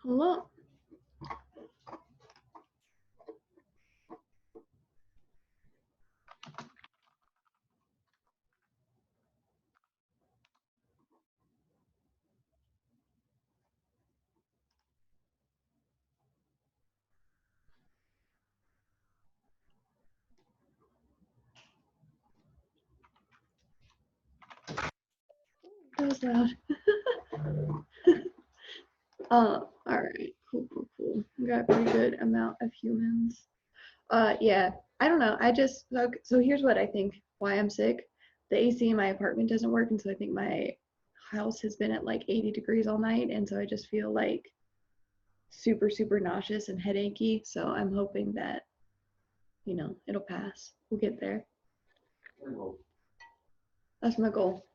Hello. That was loud. All right. Cool. We got a pretty good amount of humans. Yeah. I don't know. So here's what I think why I'm sick. The AC in my apartment doesn't work, and so I think my house has been at like 80 degrees all night, and so I just feel like super nauseous and headachy. So I'm hoping that, it'll pass. We'll get there. That's my goal.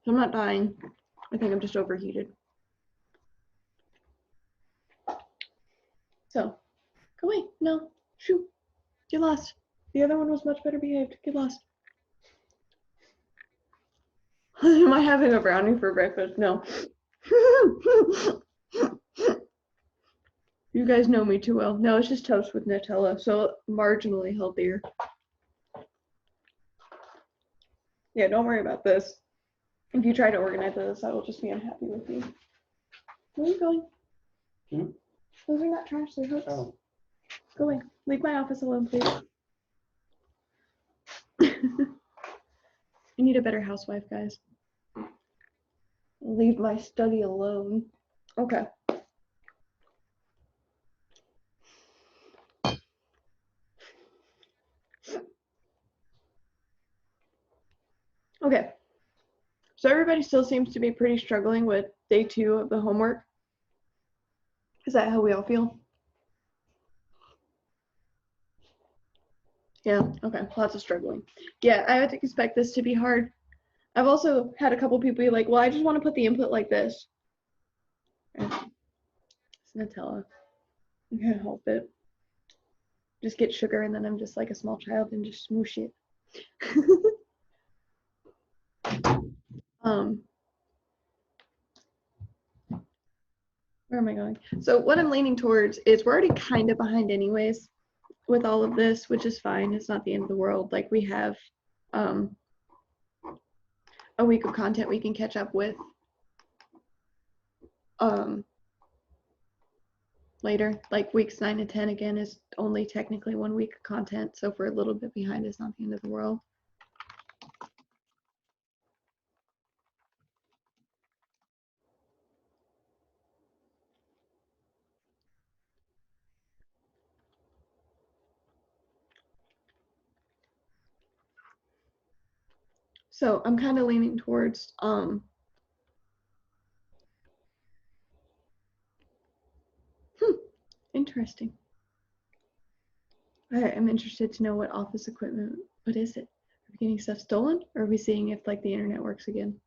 So I'm not dying. I think I'm just overheated. So, go away. No. Shoot. Get lost. The other one was much better behaved. Get lost. Am I having a brownie for breakfast? No. You guys know me too well. No, it's just toast with Nutella, so marginally healthier. Yeah, don't worry about this. If you try to organize this, I will just be unhappy with you. Where are you going? Those are not trash, they're hooks. Oh. Go away. Leave my office alone, please. I need a better housewife, guys. Leave my study alone. Okay. Okay. So everybody still seems to be pretty struggling with day 2 of the homework. Is that how we all feel? Yeah, okay, lots of struggling. Yeah, I would expect this to be hard. I've also had a couple people be like, well, I just want to put the input like this. It's Nutella. I can't help it. Just get sugar and then I'm just like a small child and just smoosh it. Where am I going? So what I'm leaning towards is we're already kind of behind anyways with all of this, which is fine. It's not the end of the world. Like we have a week of content we can catch up with later. Like weeks 9 and 10 again is only technically 1 week of content, so if we're a little bit behind, it's not the end of the world. So I'm kind of leaning towards interesting. I'm interested to know what office equipment, what is it? Are we getting stuff stolen, or are we seeing if like the internet works again?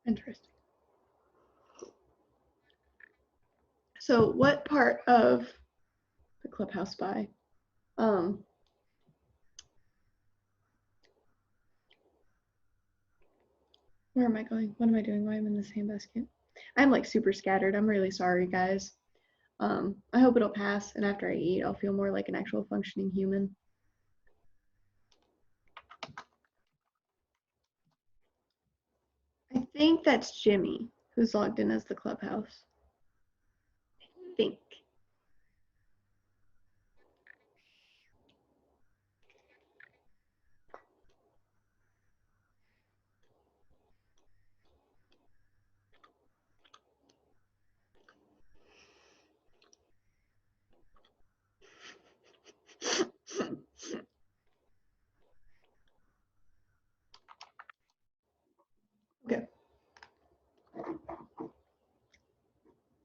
Interesting. So what part of the Clubhouse Spy? Where am I going? What am I doing? Why am I in the same basket? I'm like super scattered. I'm really sorry, guys. I hope it'll pass, and after I eat, I'll feel more like an actual functioning human. I think that's Jimmy, who's logged in as the Clubhouse. I think. Okay.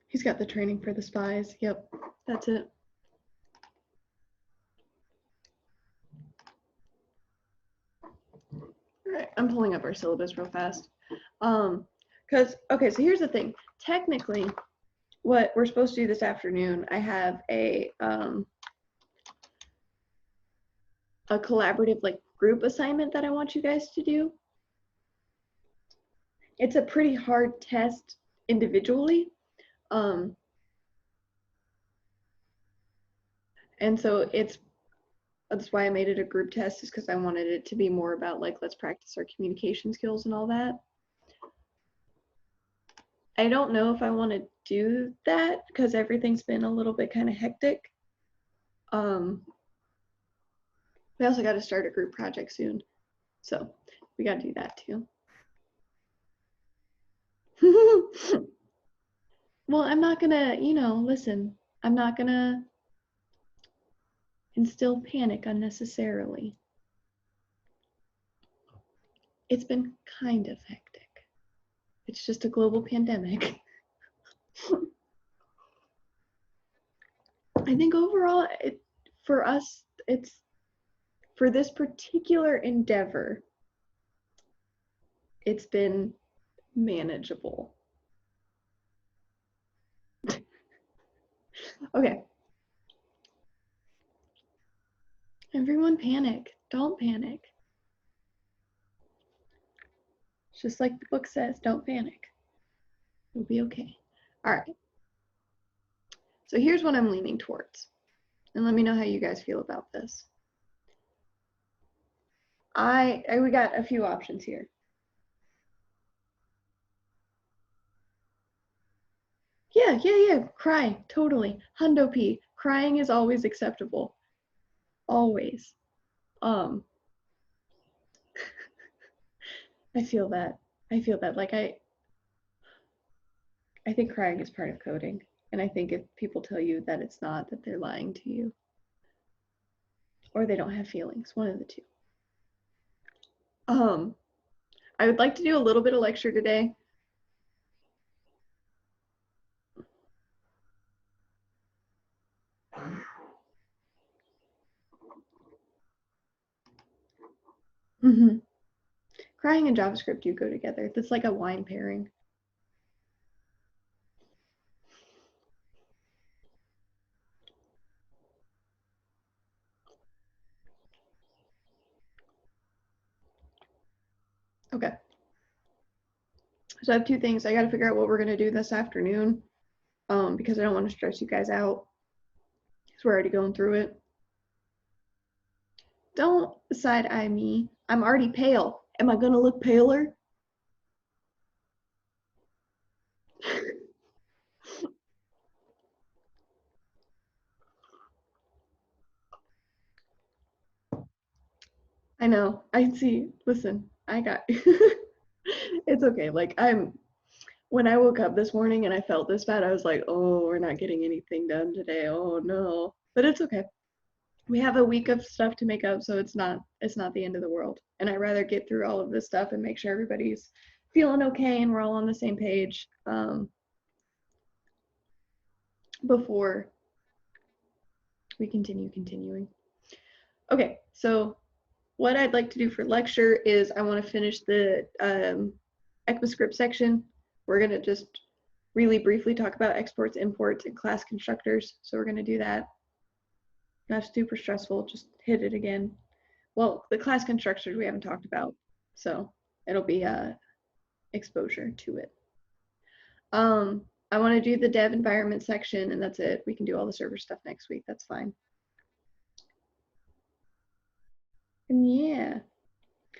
He's got the training for the spies. Yep, that's it. All right, I'm pulling up our syllabus real fast. Okay, so here's the thing. Technically, what we're supposed to do this afternoon, I have a collaborative like group assignment that I want you guys to do. It's a pretty hard test individually. And so that's why I made it a group test, is because I wanted it to be more about like, let's practice our communication skills and all that. I don't know if I want to do that because everything's been a little bit kind of hectic. I also got to start a group project soon, so we got to do that too. Well, I'm not gonna, listen, I'm not gonna instill panic unnecessarily. It's been kind of hectic. It's just a global pandemic. I think overall, for us, it's for this particular endeavor, it's been manageable. Okay. Everyone panic. Don't panic. It's just like the book says, don't panic. You'll be okay. All right. So here's what I'm leaning towards. And let me know how you guys feel about this. We got a few options here. Yeah. Cry, totally. Hundo P. Crying is always acceptable. Always. I feel that. Like I think crying is part of coding. And I think if people tell you that it's not, that they're lying to you. Or they don't have feelings, one of the two. I would like to do a little bit of lecture today. Crying and JavaScript do go together. That's like a wine pairing. Okay. So I have two things. I got to figure out what we're going to do this afternoon because I don't want to stress you guys out because we're already going through it. Don't side-eye me. I'm already pale. Am I going to look paler? I know. I see. Listen, I got it's okay. Like when I woke up this morning and I felt this bad, I was like, oh, we're not getting anything done today. Oh no. But it's okay. We have a week of stuff to make up, so it's not the end of the world. And I'd rather get through all of this stuff and make sure everybody's feeling okay and we're all on the same page before we continuing. Okay, so what I'd like to do for lecture is I want to finish the ECMAScript section. We're going to just really briefly talk about exports, imports, and class constructors. So we're going to do that. Not super stressful, just hit it again. Well, the class constructors we haven't talked about, so it'll be exposure to it. I want to do the dev environment section, and that's it. We can do all the server stuff next week. That's fine. And yeah,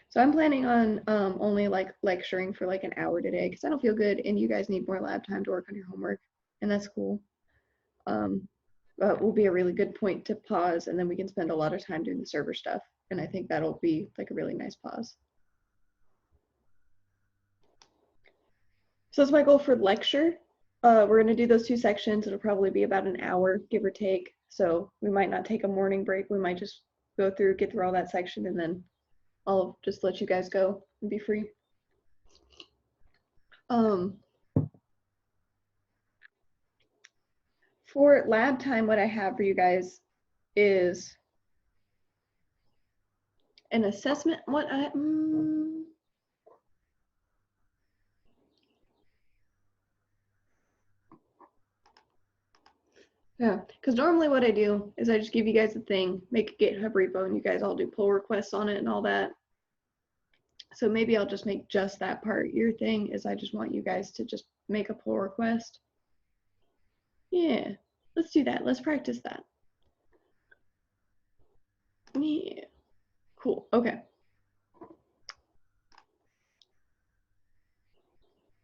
so I'm planning on only like lecturing for like an hour today because I don't feel good, and you guys need more lab time to work on your homework, and that's cool. But will be a really good point to pause, and then we can spend a lot of time doing the server stuff, and I think that'll be like a really nice pause. So that's my goal for lecture. We're going to do those two sections. It'll probably be about an hour, give or take. So we might not take a morning break. We might just go through, get through all that section, and then I'll just let you guys go and be free. For lab time, what I have for you guys is an assessment. Yeah, because normally what I do is I just give you guys a thing, make a GitHub repo, and you guys all do pull requests on it and all that. So maybe I'll just make just that part your thing, is I just want you guys to just make a pull request. Yeah, let's do that. Let's practice that. Yeah, cool. Okay.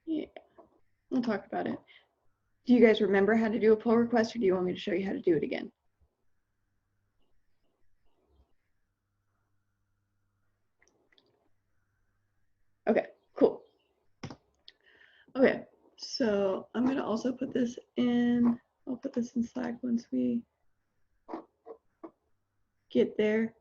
Yeah, we'll talk about it. Do you guys remember how to do a pull request, or do you want me to show you how to do it again? Okay, cool. Okay, so I'm gonna also put this in, I'll put this in Slack once we get there.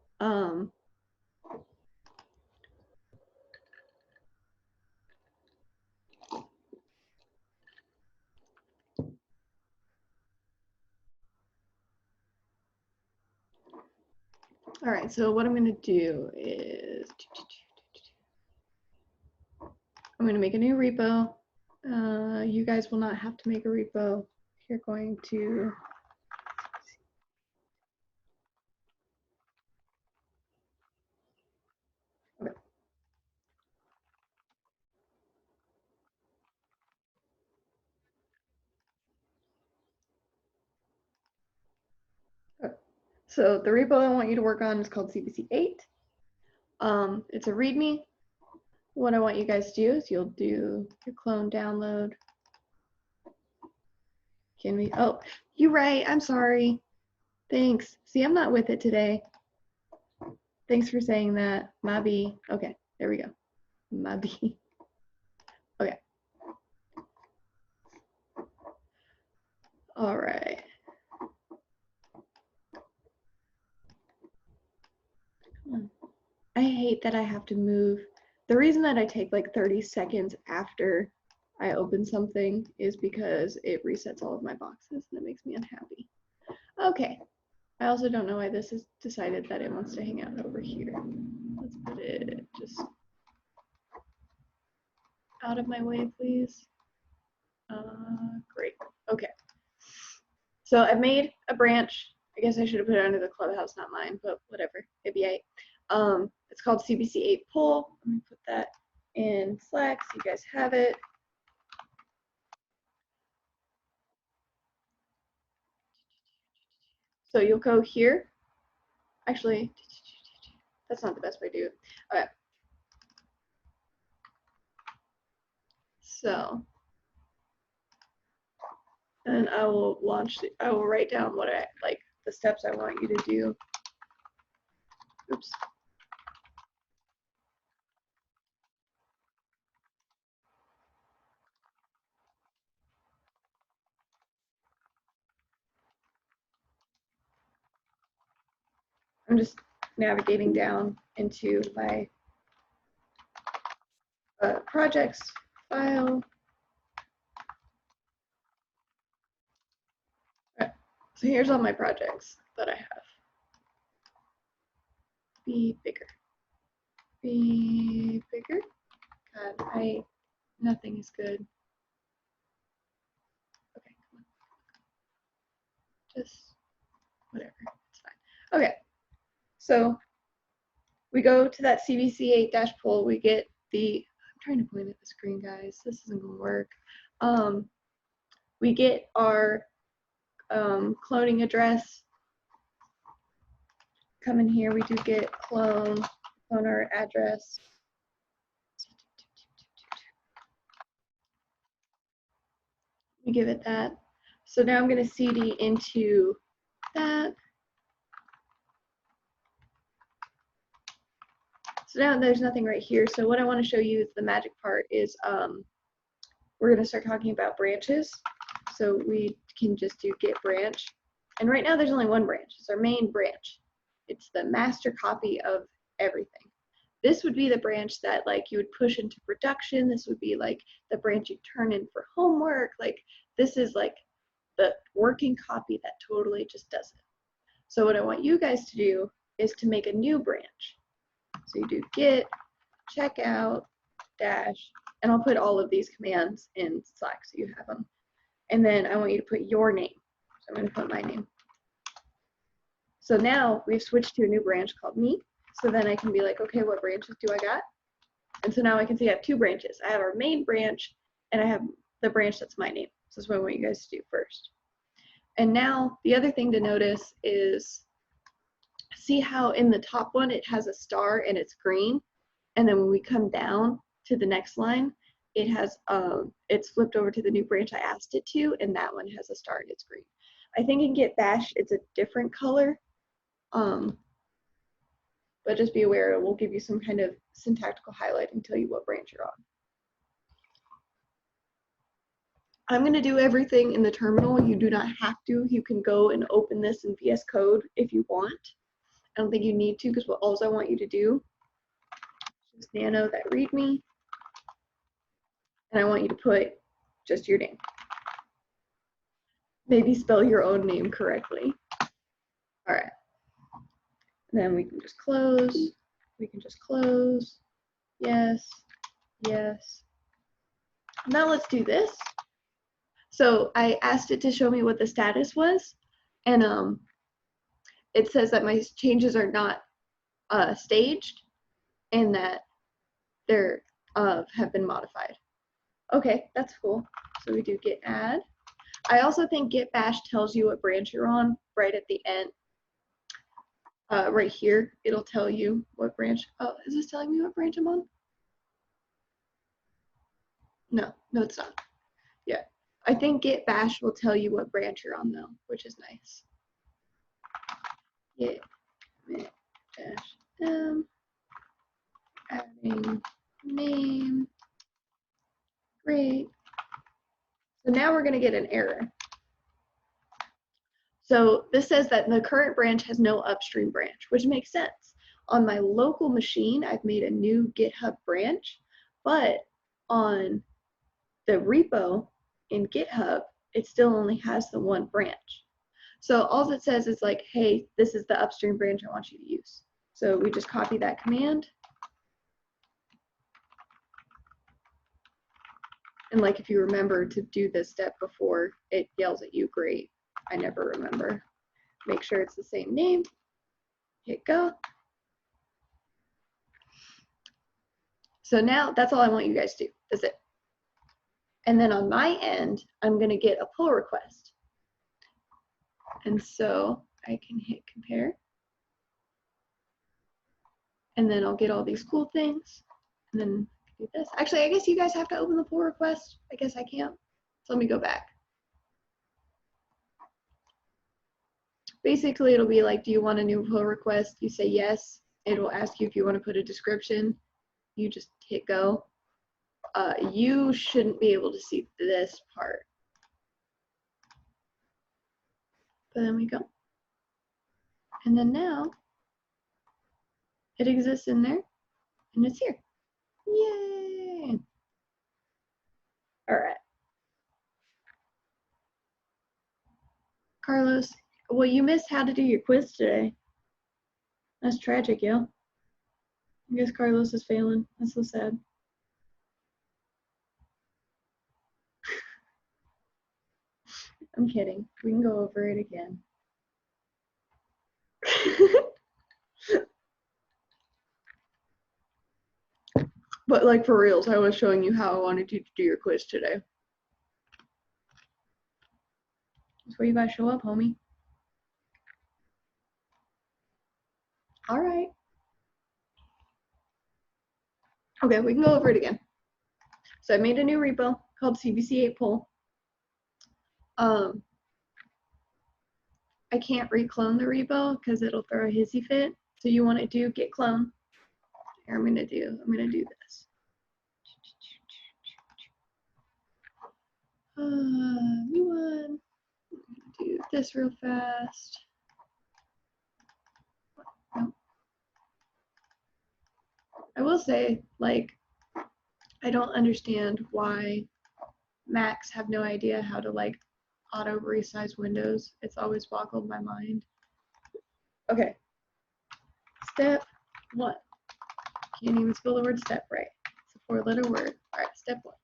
All right, so what I'm gonna do is I'm gonna make a new repo. You guys will not have to make a repo. You're going to okay. Okay. So the repo I want you to work on is called CBC8. It's a README. What I want you guys to do is you'll do your clone download. Can we? Oh, you're right. I'm sorry. Thanks. See, I'm not with it today. Thanks for saying that. Mabi. Okay, there we go. Mabi. Okay. All right. Come on. I hate that I have to move. The reason that I take like 30 seconds after I open something is because it resets all of my boxes and it makes me unhappy. Okay. I also don't know why this has decided that it wants to hang out over here. Let's put it just out of my way, please. Great. Okay. So I've made a branch. I guess I should have put it under the clubhouse, not mine, but whatever. It'd be 8. It's called CBC8 poll. I'm gonna put that in Slack so you guys have it. So you'll go here. Actually, that's not the best way to do it. Okay. So, and I will I will write down what I like, the steps I want you to do. Oops. I'm just navigating down into my projects file. Okay. So here's all my projects that I have. Be bigger. Be bigger. God, nothing is good. Okay, come on. Just whatever. It's fine. Okay. So we go to that CBC8 dash poll. We get I'm trying to point at the screen, guys. This isn't going to work. We get our cloning address. Come in here. We do get clone our address. We give it that. So now I'm going to CD into that. So now there's nothing right here. So what I want to show you is the magic part is we're going to start talking about branches. So we can just do git branch. And right now there's only one branch. It's our main branch. It's the master copy of everything. This would be the branch that like you would push into production. This would be like the branch you turn in for homework. Like this is like the working copy that totally just does it. So what I want you guys to do is to make a new branch. So you do git checkout dash, and I'll put all of these commands in Slack so you have them. And then I want you to put your name. So I'm going to put my name. So now we've switched to a new branch called me. So then I can be like, okay, what branches do I got? And so now I can see I have two branches. I have our main branch and I have the branch that's my name. So that's what I want you guys to do first. And now the other thing to notice is, see how in the top one it has a star and it's green, and then when we come down to the next line, it has it's flipped over to the new branch I asked it to, and that one has a star and it's green. I think in Git Bash it's a different color, but just be aware it will give you some kind of syntactical highlight and tell you what branch you're on. I'm going to do everything in the terminal. You do not have to. You can go and open this in VS Code if you want. I don't think you need to, because all I want you to do is nano that readme, and I want you to put just your name. Maybe spell your own name correctly. All right. And then we can just close. We can just close. Yes. Yes. Now let's do this. So I asked it to show me what the status was, and it says that my changes are not staged and that they're have been modified. Okay, that's cool. So we do git add. I also think Git Bash tells you what branch you're on right at the end. Right here, it'll tell you what branch. Oh, is this telling me what branch I'm on? No, no, it's not. Yeah, I think Git Bash will tell you what branch you're on though, which is nice. Git dash m, adding name. Great. So now we're going to get an error. So this says that the current branch has no upstream branch, which makes sense. On my local machine, I've made a new GitHub branch, but on the repo in GitHub, it still only has the one branch. So all it says is like, hey, this is the upstream branch I want you to use. So we just copy that command. And like if you remember to do this step before it yells at you, great. I never remember. Make sure it's the same name. Hit go. So now that's all I want you guys to do. That's it. And then on my end, I'm going to get a pull request. And so I can hit compare. And then I'll get all these cool things. And then do this. Actually, I guess you guys have to open the pull request. I guess I can't. So let me go back. Basically, it'll be like, do you want a new pull request? You say yes. It will ask you if you want to put a description. You just hit go. You shouldn't be able to see this part. But then we go. And then now it exists in there and it's here. Yay! All right. Carlos, well, you missed how to do your quiz today. That's tragic, yo. I guess Carlos is failing. That's so sad. I'm kidding. We can go over it again. But like for reals, I was showing you how I wanted you to do your quiz today. That's where you guys show up, homie. All right. Okay, we can go over it again. So I made a new repo called CBC8 pull. I can't reclone the repo because it'll throw a hissy fit. So you want to do git clone. Here I'm gonna do this. New one. Do this real fast. No. I will say, like, I don't understand why Macs have no idea how to like auto resize windows. It's always boggled my mind. Okay. Step 1. Can't even spell the word step right. It's a 4-letter word. All right, step 1.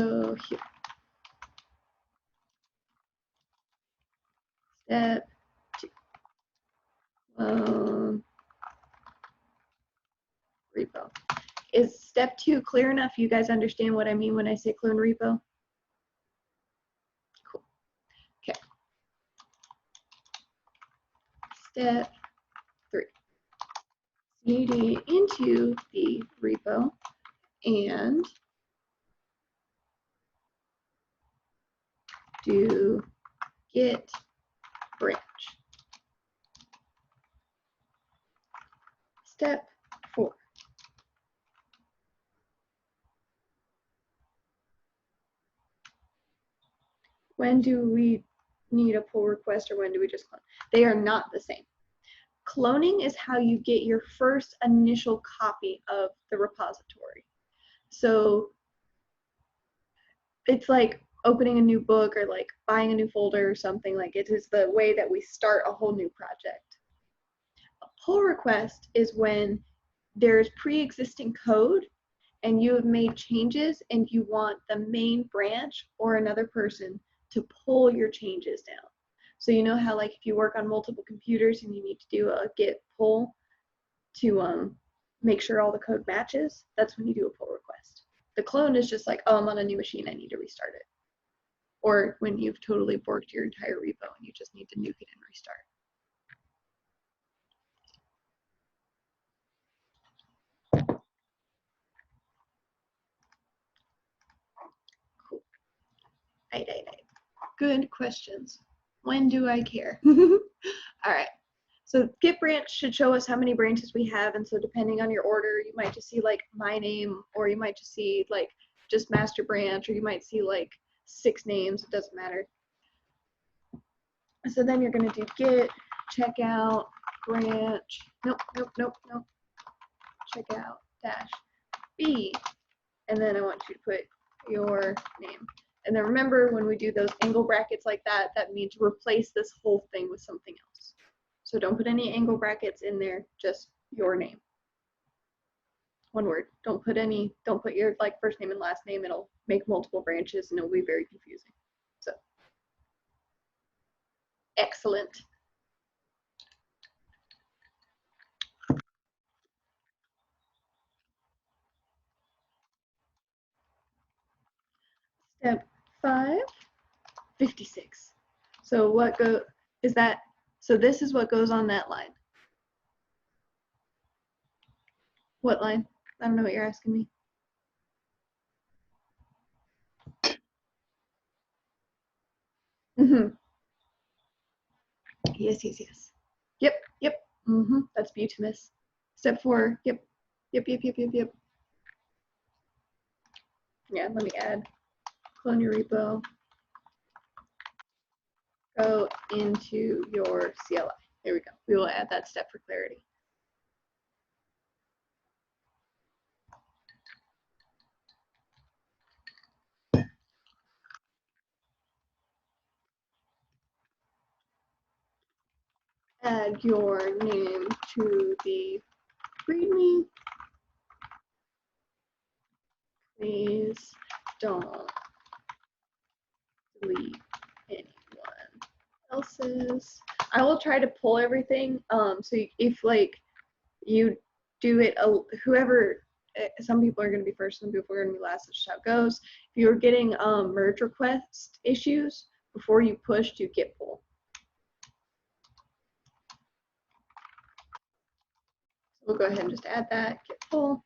So here. Step 2. Repo. Is step 2 clear enough? You guys understand what I mean when I say clone repo? Cool. Okay. Step 3. cd into the repo and do git branch. Step 4. When do we need a pull request or when do we just clone? They are not the same. Cloning is how you get your first initial copy of the repository. So it's like opening a new book or like buying a new folder or something. Like it is the way that we start a whole new project. A pull request is when there's pre-existing code and you have made changes and you want the main branch or another person to pull your changes down. So you know how like if you work on multiple computers and you need to do a git pull to make sure all the code matches, that's when you do a pull request. The clone is just like, oh, I'm on a new machine, I need to restart it. Or when you've totally borked your entire repo and you just need to nuke it and restart. Cool. Right. Good questions. When do I care? All right. So git branch should show us how many branches we have. And so depending on your order, you might just see like my name, or you might just see like just master branch, or you might see like 6 names. It doesn't matter. So then you're going to do git checkout branch. Nope. Checkout dash B. And then I want you to put your name. And then remember, when we do those angle brackets like that, that means replace this whole thing with something else. So don't put any angle brackets in there, just your name. One word. Don't put your like first name and last name. It'll make multiple branches and it'll be very confusing. So excellent. Step 5, 56. So what is that? So this is what goes on that line. What line? I don't know what you're asking me. Mm-hmm. Yes. Yep. Mm-hmm. That's Butamus. Step 4. Yep. Yeah, let me add clone your repo. Go into your CLI. There we go. We will add that step for clarity. Add your name to the README. Please don't delete anyone else's. I will try to pull everything. So if like you do it, whoever, some people are going to be first, some people are going to be last. That's just how it goes. If you're getting merge request issues, before you push, do git pull. So we'll go ahead and just add that, git pull.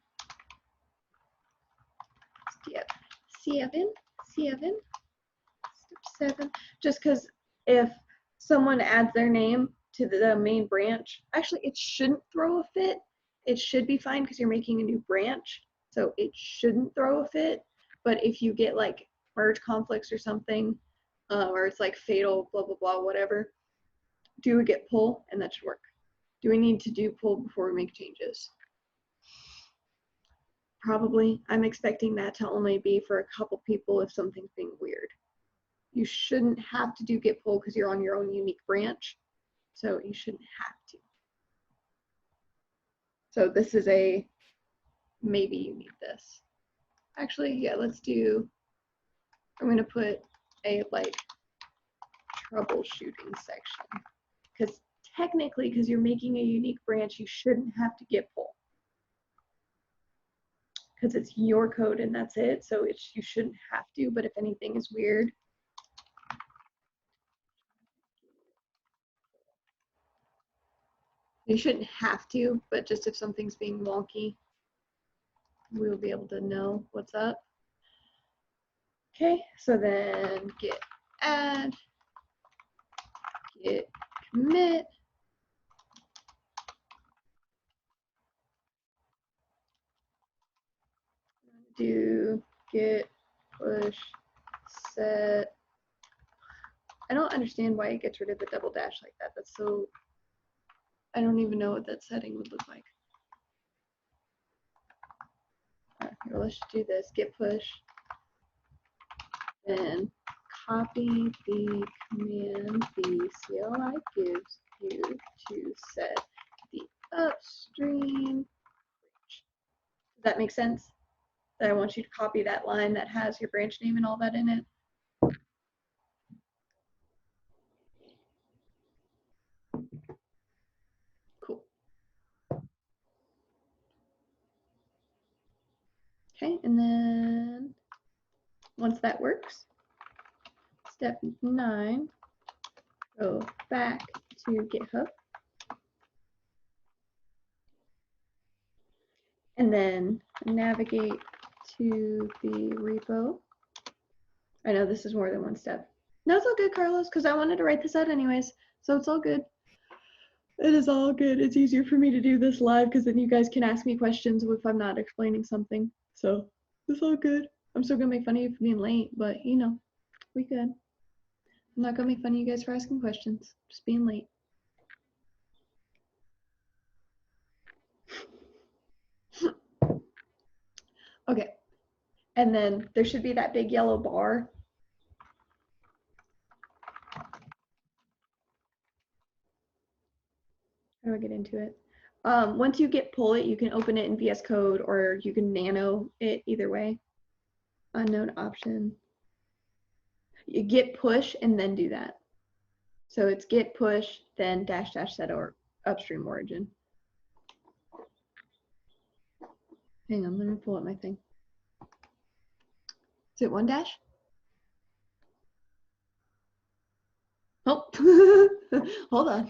Step 7, step 7. Just because if someone adds their name to the main branch, actually it shouldn't throw a fit. It should be fine because you're making a new branch, so it shouldn't throw a fit. But if you get like merge conflicts or something, or it's like fatal, blah blah blah, whatever, do a git pull and that should work. Do we need to do pull before we make changes? Probably. I'm expecting that to only be for a couple people if something's being weird. You shouldn't have to do git pull because you're on your own unique branch, so you shouldn't have to. So this is a maybe you need this. Actually, yeah, let's do I'm going to put a like troubleshooting section, because technically, because you're making a unique branch, you shouldn't have to git pull, because it's your code and that's it. So you shouldn't have to, but if anything is weird, you shouldn't have to, but just if something's being wonky, we will be able to know what's up. Okay, so then git add, git commit, do git push set. I don't understand why it gets rid of the double dash like that. That's so, I don't even know what that setting would look like. All right, here, let's do this, git push, then copy the command the CLI gives you to set the upstream. Does that make sense? That I want you to copy that line that has your branch name and all that in it. Cool. Okay, and then once that works, step 9, go back to GitHub. And then navigate to the repo. I know this is more than one step. No, it's all good, Carlos, because I wanted to write this out anyways, so it's all good. It is all good. It's easier for me to do this live because then you guys can ask me questions if I'm not explaining something. So it's all good. I'm still gonna make fun of you for being late, but you know, we good. I'm not gonna make fun of you guys for asking questions, just being late. Okay, and then there should be that big yellow bar. How do I get into it? Once you git pull it, you can open it in VS Code or you can nano it, either way. Unknown option. You git push and then do that. So it's git push, then dash dash set or upstream origin. Hang on, let me pull up my thing. Is it one dash? Oh, hold on.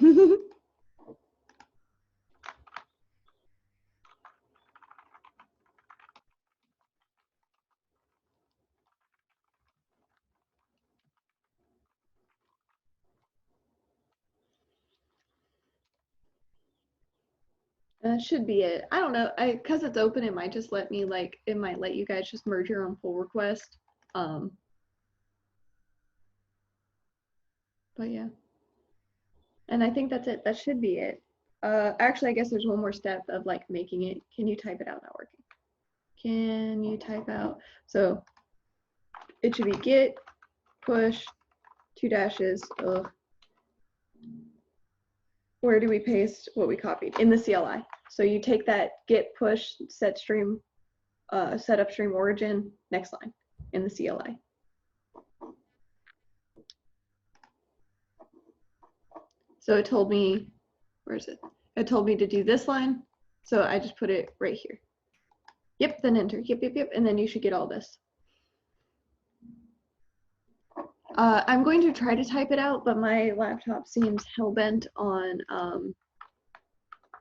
That should be it. I don't know. Because it's open, it might just let me it might let you guys just merge your own pull request. But yeah. And I think that's it. That should be it. Actually, I guess there's one more step of like making it. Can you type it out? Not working. Can you type out? So it should be git push 2 dashes. Ugh. Where do we paste what we copied? In the CLI. So you take that git push set stream, set upstream origin, next line in the CLI. So it told me, where is it? It told me to do this line. So I just put it right here. Yep, then enter. Yep, yep, yep. And then you should get all this. I'm going to try to type it out, but my laptop seems hell-bent on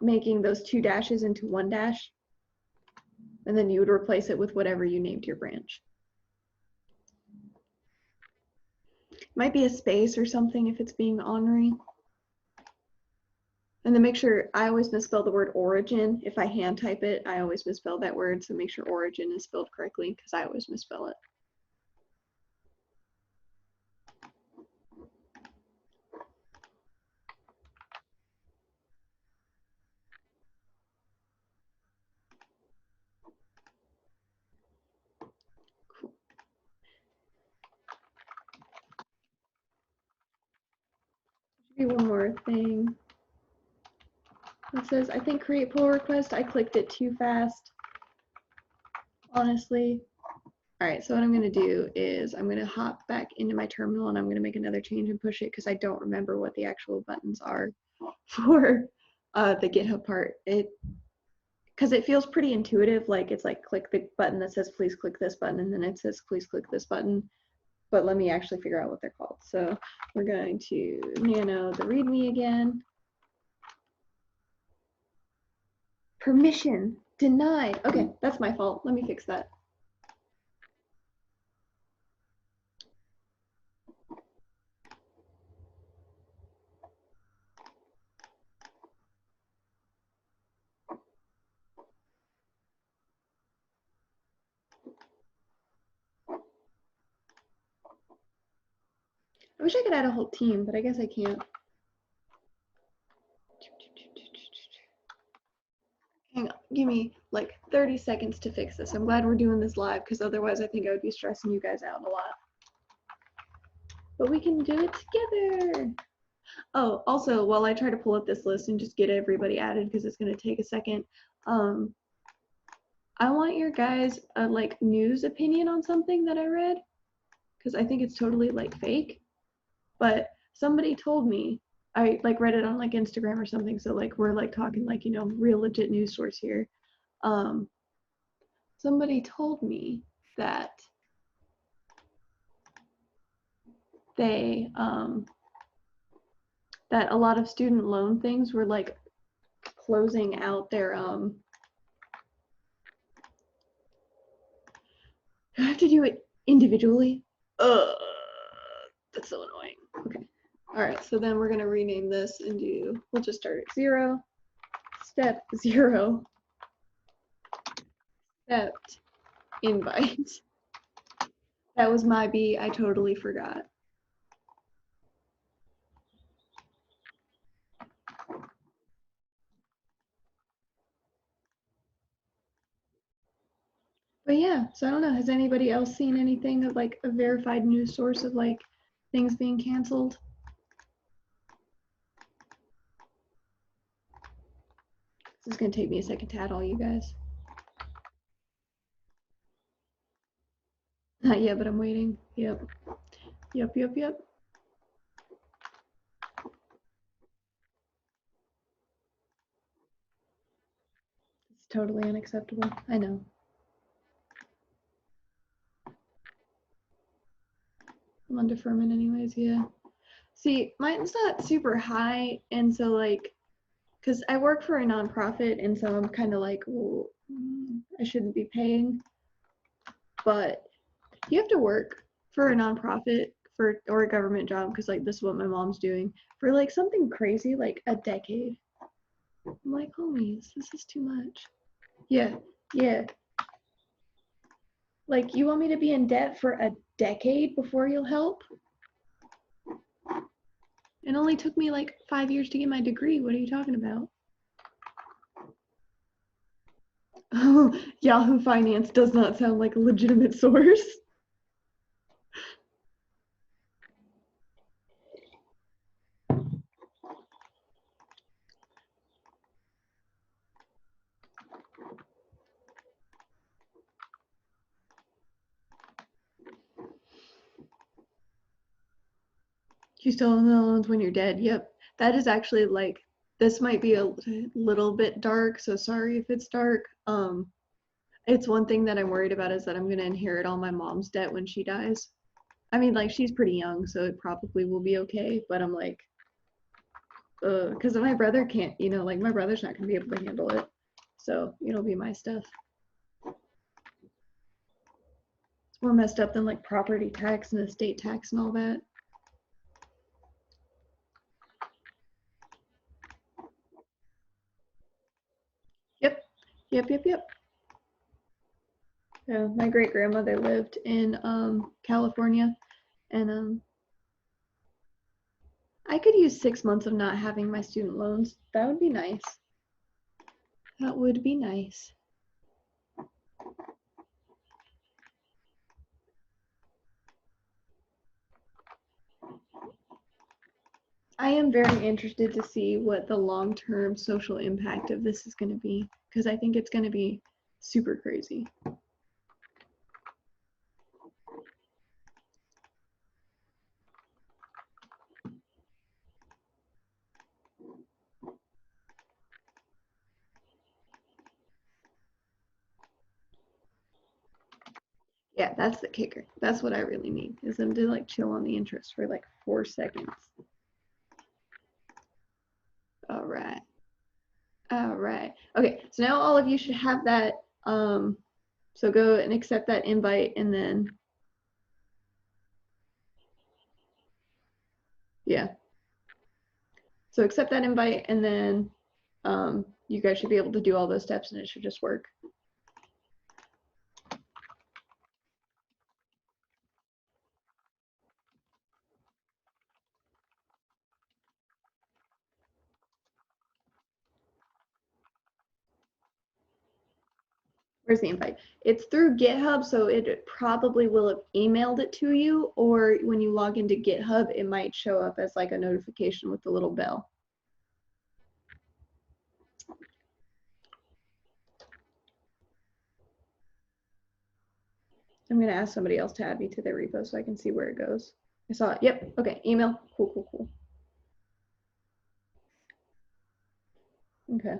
making those 2 dashes into 1 dash. And then you would replace it with whatever you named your branch. Might be a space or something if it's being ornery. And then make sure, I always misspell the word origin. If I hand type it, I always misspell that word. So make sure origin is spelled correctly because I always misspell it. Cool. Maybe one more thing. It says, I think create pull request. I clicked it too fast. Honestly. All All right, so what I'm going to do is I'm going to hop back into my terminal and I'm going to make another change and push it because I don't remember what the actual buttons are for the GitHub part. Because it feels pretty intuitive, like it's like click the button that says please click this button and then it says please click this button. But let me actually figure out what they're called. So we're going to nano the README again. Permission denied. Okay, that's my fault. Let me fix that. I wish I could add a whole team, but I guess I can't. Hang on, give me like 30 seconds to fix this. I'm glad we're doing this live because otherwise I think I would be stressing you guys out a lot. But we can do it together. Oh, also, while I try to pull up this list and just get everybody added because it's going to take a second, I want your guys' like news opinion on something that I read because I think it's totally like fake. But somebody told me, I like read it on like Instagram or something, so like we're like talking like, you know, real legit news source here. Somebody told me that they that a lot of student loan things were like closing out their I have to do it individually. That's so annoying. Okay. All right, so then we're gonna rename this and do, we'll just start at 0, step 0, accept invite. That was my B, I totally forgot. But yeah, so I don't know, has anybody else seen anything of like a verified news source of like things being canceled? This is gonna take me a second to add all you guys. Not yet, but I'm waiting. Yep. Yep. It's totally unacceptable. I know. I'm on deferment anyways, yeah. See, mine's not super high, and so like, because I work for a nonprofit, and so I'm kind of like, well, I shouldn't be paying. But you have to work for a nonprofit or a government job, because like this is what my mom's doing, for like something crazy like a decade. I'm like, homies, this is too much. Yeah. Like, you want me to be in debt for a decade before you'll help? It only took me like 5 years to get my degree. What are you talking about? Oh, Yahoo Finance does not sound like a legitimate source. You still own the loans when you're dead. Yep. That is actually like, this might be a little bit dark, so sorry if it's dark. It's one thing that I'm worried about is that I'm going to inherit all my mom's debt when she dies. I mean, like, she's pretty young, so it probably will be okay, but I'm like, because my brother can't, you know, like my brother's not going to be able to handle it. So it'll be my stuff. It's more messed up than like property tax and estate tax and all that. Yep. Yeah, my great grandmother lived in California, and I could use 6 months of not having my student loans. That would be nice. That would be nice. I am very interested to see what the long-term social impact of this is going to be, because I think it's going to be super crazy. Yeah, that's the kicker. That's what I really need, is them to like chill on the interest for like 4 seconds. All right. All right. Okay, so now all of you should have that. So go and accept that invite, and then, yeah. So accept that invite, and then you guys should be able to do all those steps, and it should just work. Where's the invite? It's through GitHub, so it probably will have emailed it to you, or when you log into GitHub, it might show up as like a notification with the little bell. I'm gonna ask somebody else to add me to their repo so I can see where it goes. I saw it. Yep. Okay. Email. Cool, cool, cool. Okay.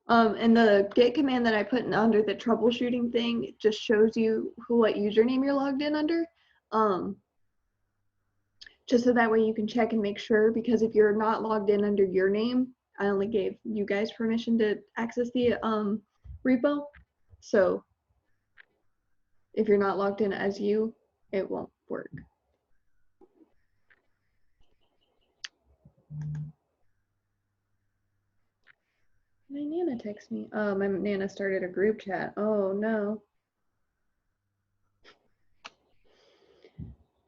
And the git command that I put in under the troubleshooting thing just shows you what username you're logged in under. Just so that way you can check and make sure, because if you're not logged in under your name, I only gave you guys permission to access the repo. So if you're not logged in as you, it won't work. My Nana texts me. Oh, my Nana started a group chat. Oh no.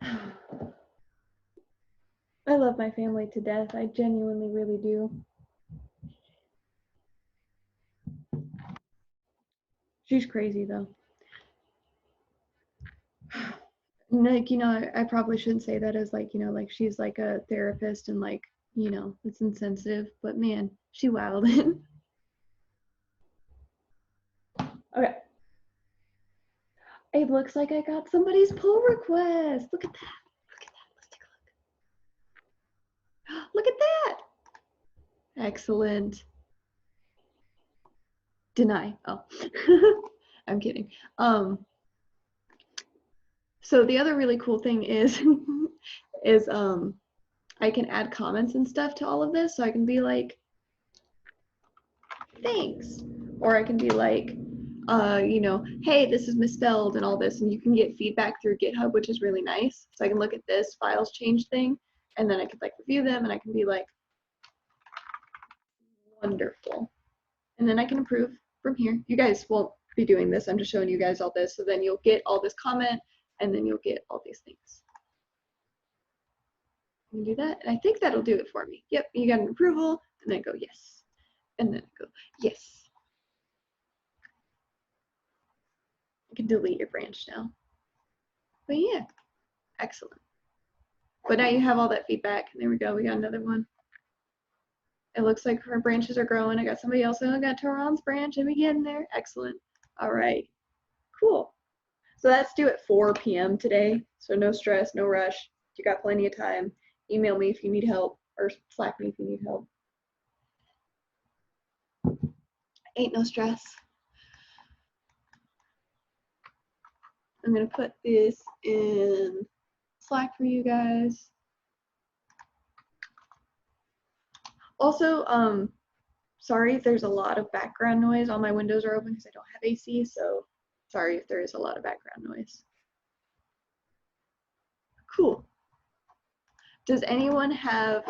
I love my family to death. I genuinely really do. She's crazy though. Like, you know, I probably shouldn't say that as like, you know, like she's like a therapist and like, you know, it's insensitive, but man, she wildin'. Okay. It looks like I got somebody's pull request. Look at that. Look at that. Let's take a look. Look at that. Excellent. Deny. Oh. I'm kidding. So the other really cool thing is is I can add comments and stuff to all of this. So I can be like, thanks. Or I can be like, you know, hey, this is misspelled and all this. And you can get feedback through GitHub, which is really nice. So I can look at this files change thing, and then I could like review them, and I can be like, wonderful. And then I can improve from here. You guys won't be doing this. I'm just showing you guys all this. So then you'll get all this comment, and then you'll get all these things. You can do that. And I think that'll do it for me. Yep, you got an approval, and then go yes. And then go yes. You can delete your branch now. But yeah, excellent. But now you have all that feedback. There we go. We got another one. It looks like our branches are growing. I got somebody else who got Tehran's branch and we getting there. Excellent. All right. Cool. So that's due at 4 p.m. today. So no stress, no rush. You got plenty of time. Email me if you need help, or Slack me if you need help. Ain't no stress. I'm going to put this in Slack for you guys. Also, sorry if there's a lot of background noise. All my windows are open because I don't have AC, so sorry if there is a lot of background noise. Cool. Does anyone have,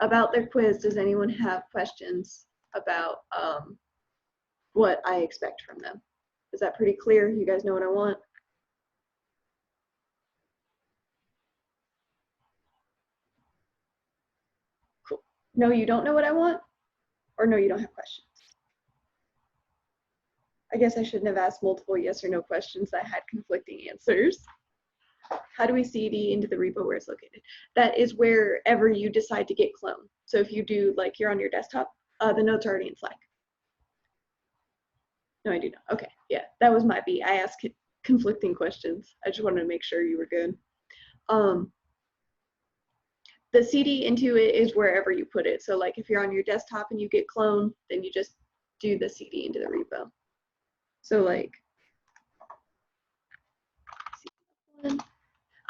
about their quiz, does anyone have questions about what I expect from them? Is that pretty clear? You guys know what I want? Cool. No, you don't know what I want? Or no, you don't have questions? I guess I shouldn't have asked multiple yes or no questions that had conflicting answers. How do we CD into the repo where it's located? That is wherever you decide to get cloned. So if you do, like, you're on your desktop, the notes are already in Slack. No, I do not. Okay, yeah, that was my B. I asked conflicting questions. I just wanted to make sure you were good. The CD into it is wherever you put it. So like if you're on your desktop and you get cloned, then you just do the CD into the repo. So like,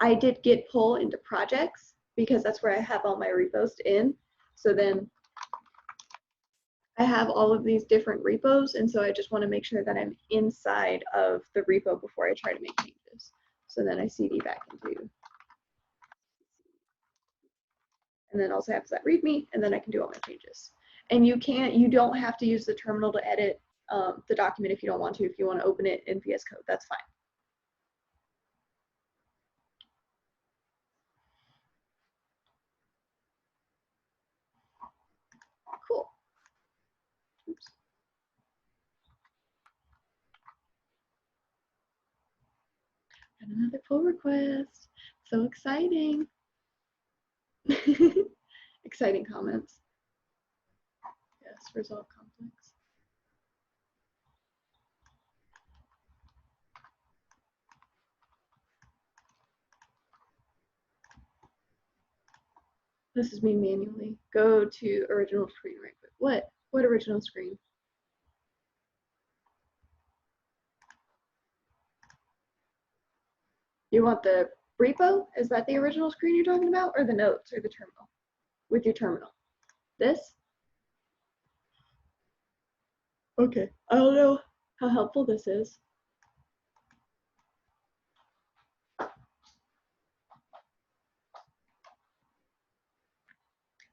I did git pull into projects because that's where I have all my repos in. So then I have all of these different repos, and so I just want to make sure that I'm inside of the repo before I try to make changes. So then I CD back into, and then also have that README, and then I can do all my changes. And you don't have to use the terminal to edit the document if you don't want to. If you want to open it in VS Code, that's fine. Cool. Oops. Got another pull request. So exciting. Exciting comments. Yes, resolve complex. This is me manually. Go to original screen right quick. What? What original screen? You want the repo? Is that the original screen you're talking about? Or the notes or the terminal? With your terminal. This? Okay. I don't know how helpful this is.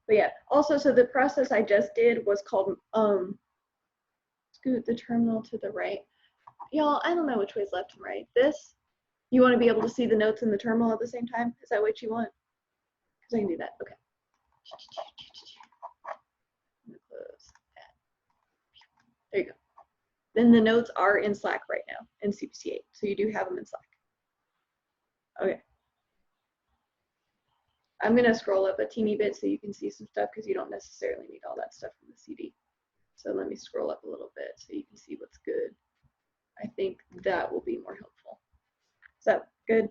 But yeah, also, so the process I just did was called scoot the terminal to the right. Y'all, I don't know which way is left and right. This, you want to be able to see the notes in the terminal at the same time? Is that what you want? Because I can do that. Okay. I'm gonna close that. There you go. Then the notes are in Slack right now in CPC 8. So you do have them in Slack. Okay. I'm going to scroll up a teeny bit so you can see some stuff because you don't necessarily need all that stuff from the CD. So let me scroll up a little bit so you can see what's good. I think that will be more helpful. Is that good?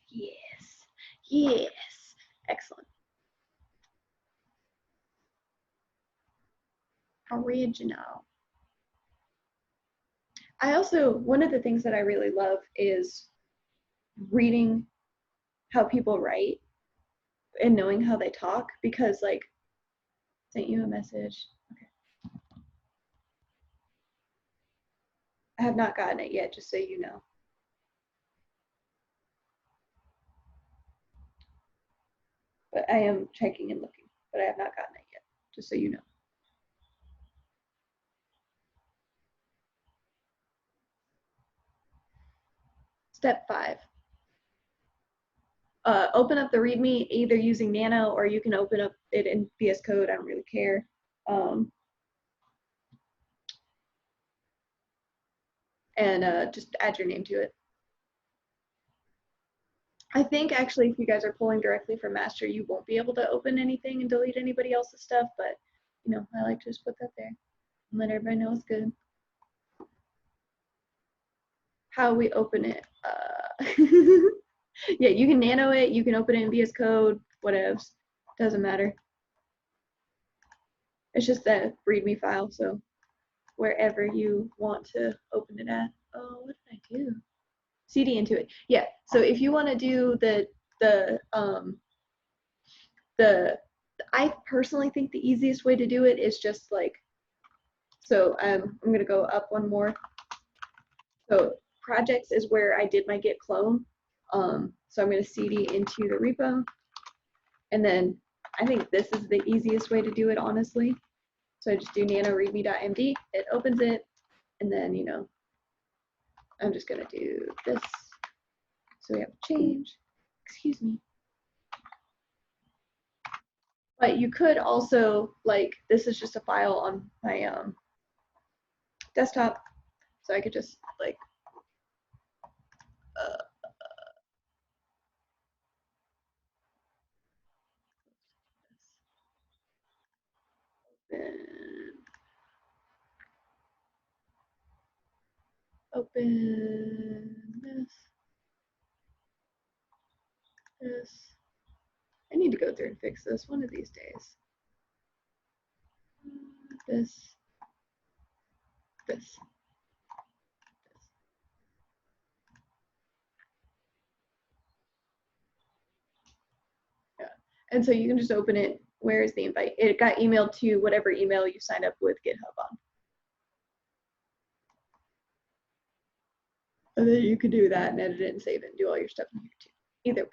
Yes. Yes. Excellent. Original. I also, one of the things that I really love is reading how people write and knowing how they talk, because like, sent you a message. Okay. I have not gotten it yet, just so you know. But I am checking and looking, but I have not gotten it yet, just so you know. Step 5. Open up the README either using Nano or you can open up it in VS Code. I don't really care. And just add your name to it. I think actually if you guys are pulling directly from master, you won't be able to open anything and delete anybody else's stuff, but you know, I like to just put that there and let everybody know it's good. How we open it. Yeah, you can nano it, you can open it in VS Code, whatever. Doesn't matter. It's just that README file, so wherever you want to open it at. Oh, what did I do? CD into it. Yeah. So if you want to do I personally think the easiest way to do it is just like, so I'm gonna go up one more. So projects is where I did my git clone. So I'm gonna CD into the repo, and then I think this is the easiest way to do it, honestly. So I just do nano readme.md, it opens it, and then, you know, I'm just gonna do this. So we have a change, excuse me. But you could also, like, this is just a file on my desktop, so I could just like uh, open this. I need to go through and fix this one of these days. This, this. Yeah. And so you can just open it. Where is the invite? It got emailed to whatever email you signed up with GitHub on. And then you could do that and edit it and save it and do all your stuff in here too. Either way.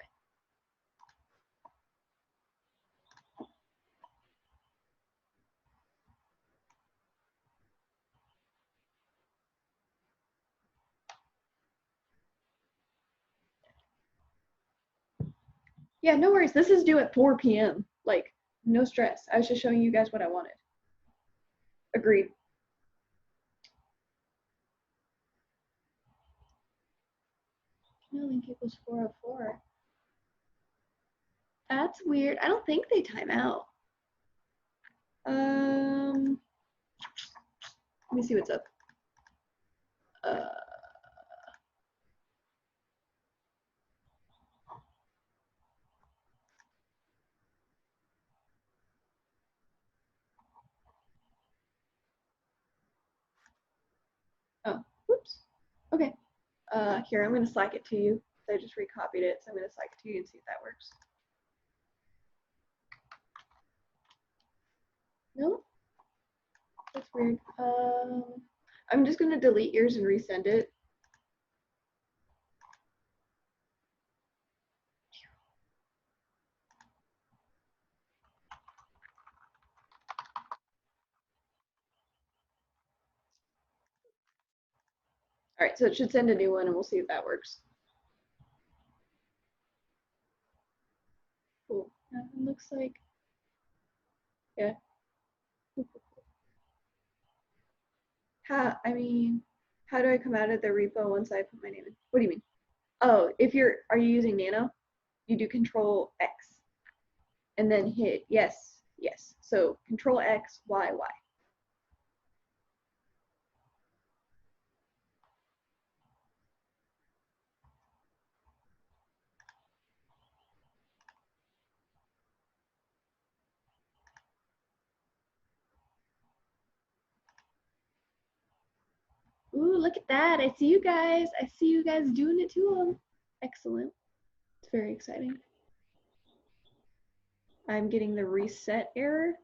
Yeah, no worries. This is due at 4 p.m. Like, no stress. I was just showing you guys what I wanted. Agreed. No link equals 404. That's weird. I don't think they time out. Let me see what's up. Oh, whoops. Okay. Here, I'm going to Slack it to you. I just recopied it, so I'm going to Slack it to you and see if that works. No? That's weird. I'm just going to delete yours and resend it. All right, so it should send a new one and we'll see if that works. Cool. It looks like, yeah. How do I come out of the repo once I put my name in? What do you mean? Oh, are you using Nano? You do Control X and then hit yes, yes. So Control X, Y, Y. Ooh, look at that. I see you guys. I see you guys doing it too. Excellent. It's very exciting. I'm getting the reset error.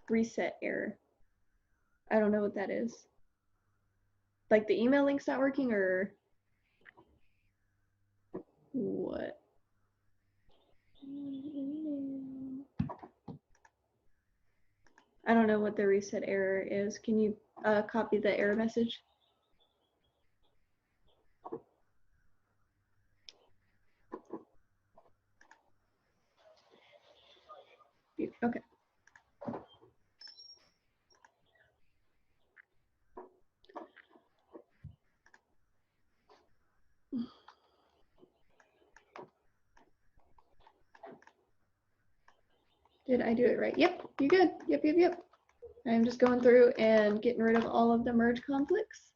Reset error. I don't know what that is. Like the email link's not working or what? I don't know what the reset error is. Can you copy the error message? Okay. Did I do it right? Yep, you good. Yep, yep, yep. I'm just going through and getting rid of all of the merge conflicts.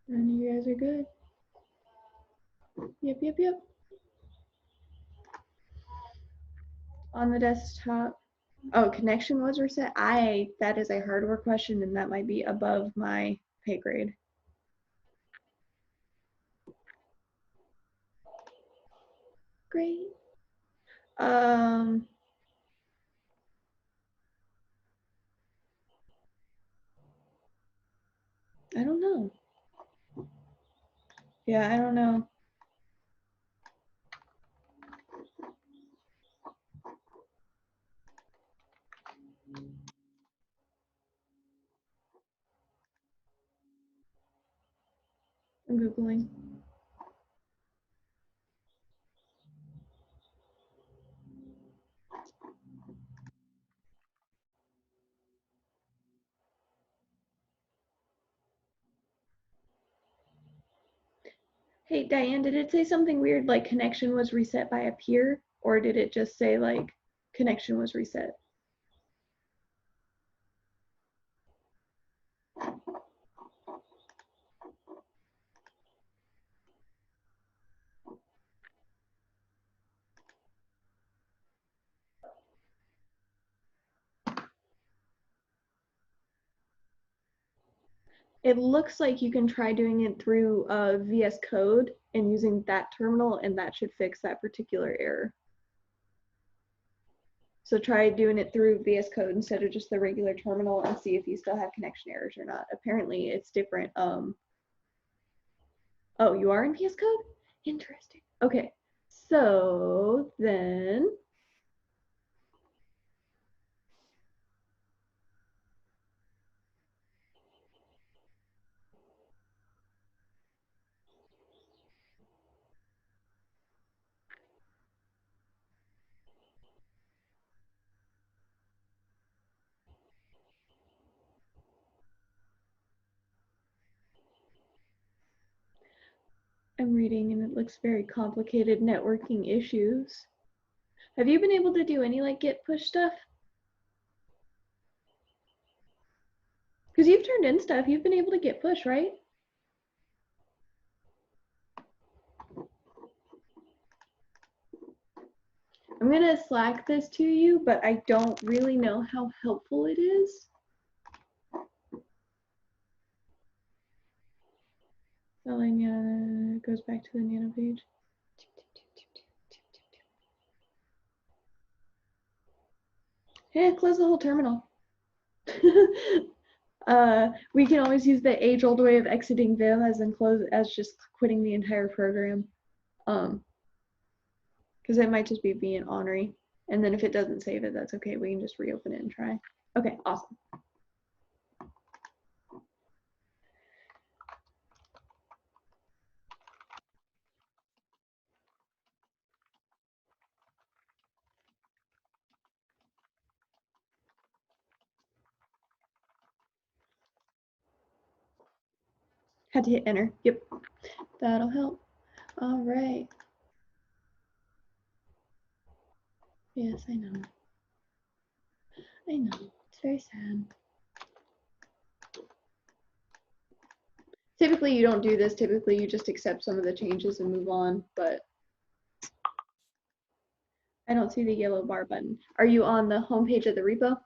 And you guys are good. Yep, yep, yep. On the desktop. Oh, connection was reset. That is a hardware question and that might be above my pay grade. Great. I don't know. Yeah, I don't know. I'm Googling. Hey, Diane, did it say something weird like connection was reset by a peer? Or did it just say like connection was reset? It looks like you can try doing it through VS Code and using that terminal, and that should fix that particular error. So try doing it through VS Code instead of just the regular terminal and see if you still have connection errors or not. Apparently it's different. Oh, you are in VS Code? Interesting. Okay, so then I'm reading and it looks very complicated networking issues. Have you been able to do any like git push stuff? Because you've turned in stuff, you've been able to git push, right? I'm gonna Slack this to you, but I don't really know how helpful it is. Selling goes back to the Nano page. Hey, close the whole terminal. We can always use the age-old way of exiting Vim as just quitting the entire program. Because it might just be being ornery. And then if it doesn't save it, that's okay. We can just reopen it and try. Okay, awesome. Had to hit enter. Yep, that'll help. All right. Yes, I know. I know. It's very sad. Typically, you don't do this. Typically, you just accept some of the changes and move on, but I don't see the yellow bar button. Are you on the home page of the repo?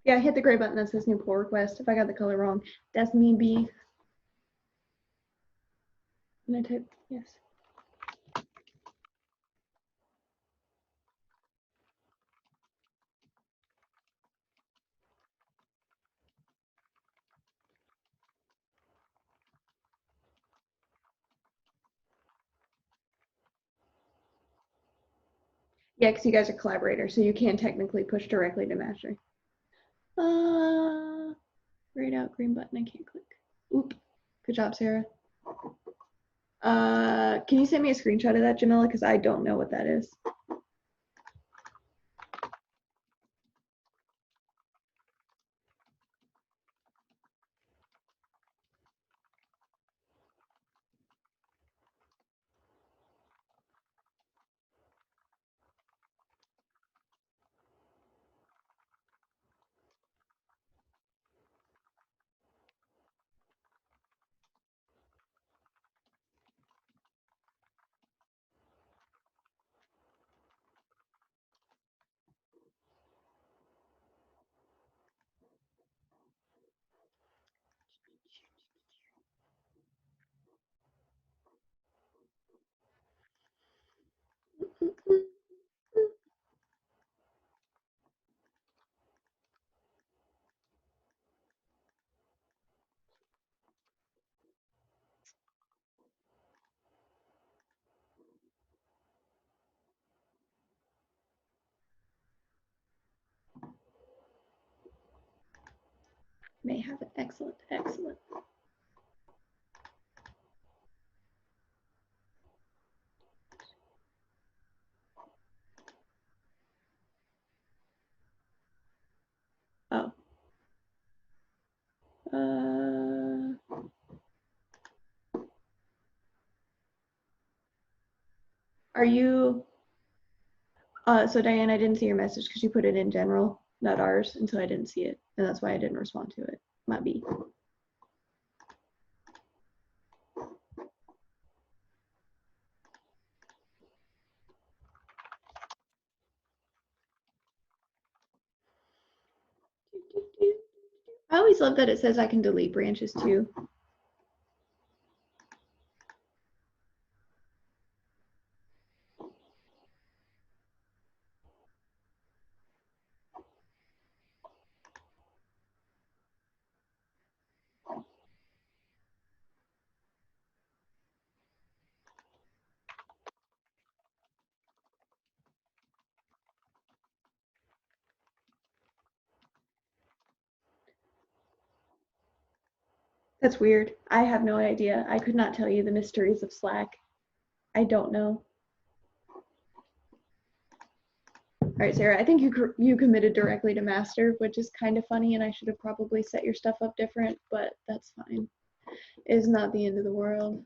Yeah, hit the gray button that says new pull request. If I got the color wrong, that's me, B. And I type yes. Yeah, because you guys are collaborators, so you can technically push directly to master. Grayed out green button, I can't click. Oop. Good job, Sarah. Can you send me a screenshot of that, Jamila? Because I don't know what that is. May have it. Excellent, excellent. Oh. Are you, so Diane, I didn't see your message because you put it in general, not ours, until I didn't see it. And that's why I didn't respond to it. Might be. I always love that it says I can delete branches too. That's weird. I have no idea. I could not tell you the mysteries of Slack. I don't know. All right, Sarah, I think you committed directly to master, which is kind of funny, and I should have probably set your stuff up different, but that's fine. It's not the end of the world.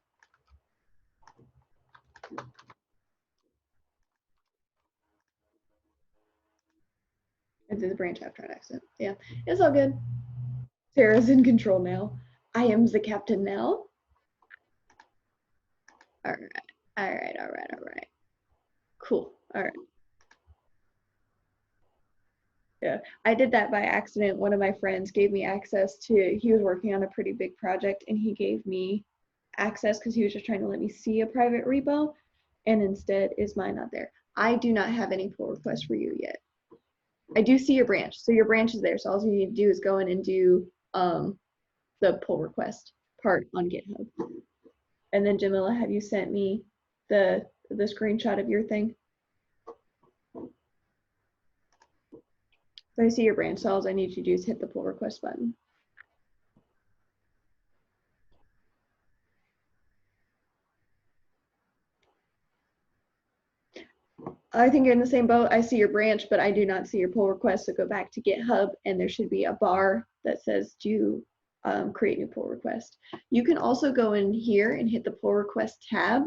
I did the branch after an accident. Yeah, it's all good. Sarah's in control now. I am the captain now. All right, all right, all right, all right. Cool. All right. Yeah, I did that by accident. One of my friends gave me access to, he was working on a pretty big project and he gave me access because he was just trying to let me see a private repo, and instead is mine not there. I do not have any pull requests for you yet. I do see your branch. So your branch is there. So all you need to do is go in and do the pull request part on GitHub. And then Jamila, have you sent me the screenshot of your thing? So I see your branch, so all I need you to do is hit the pull request button. I think you're in the same boat. I see your branch, but I do not see your pull request. So go back to GitHub and there should be a bar that says do create new pull request. You can also go in here and hit the pull request tab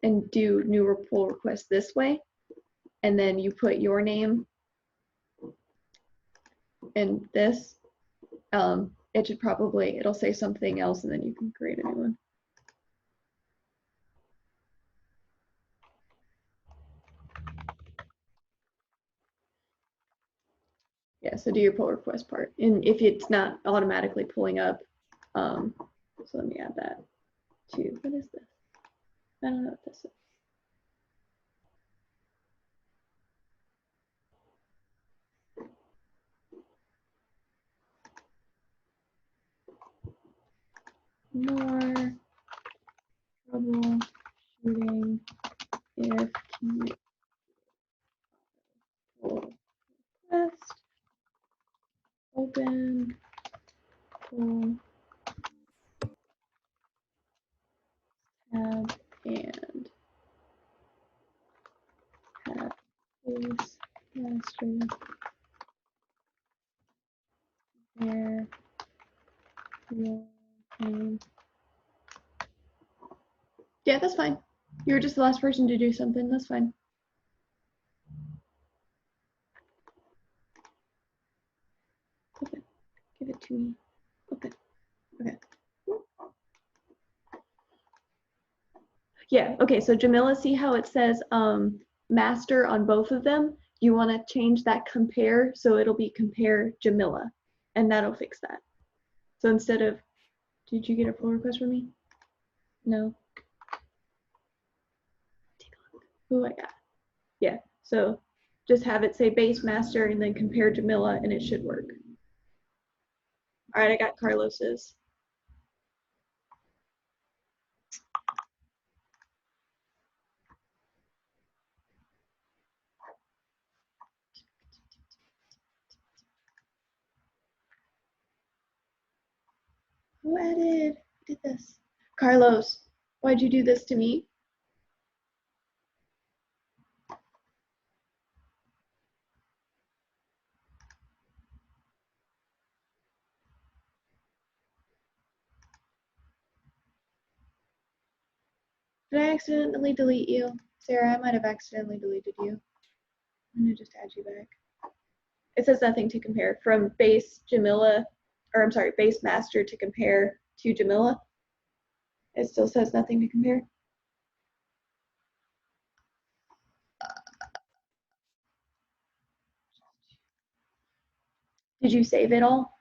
and do new pull request this way. And then you put your name in this. It should probably, it'll say something else and then you can create a new one. Yeah, so do your pull request part. And if it's not automatically pulling up, so let me add that to, what is this? I don't know what this is. More troubleshooting if Human pool tab and have base master where your name. Yeah, that's fine. You were just the last person to do something. That's fine. Open. Give it to me. Open. Okay. Yeah, okay, so Jamila, see how it says master on both of them? You want to change that compare, so it'll be compare Jamila, and that'll fix that. So instead of, did you get a pull request from me? No. Take a look. Who I got? Yeah, so just have it say base master and then compare Jamila, and it should work. All right, I got Carlos's. Who did this? Carlos, why'd you do this to me? Did I accidentally delete you? Sarah, I might have accidentally deleted you. I'm gonna just add you back. It says nothing to compare from base Jamila, or I'm sorry, base master to compare to Jamila. It still says nothing to compare. Did you save it all?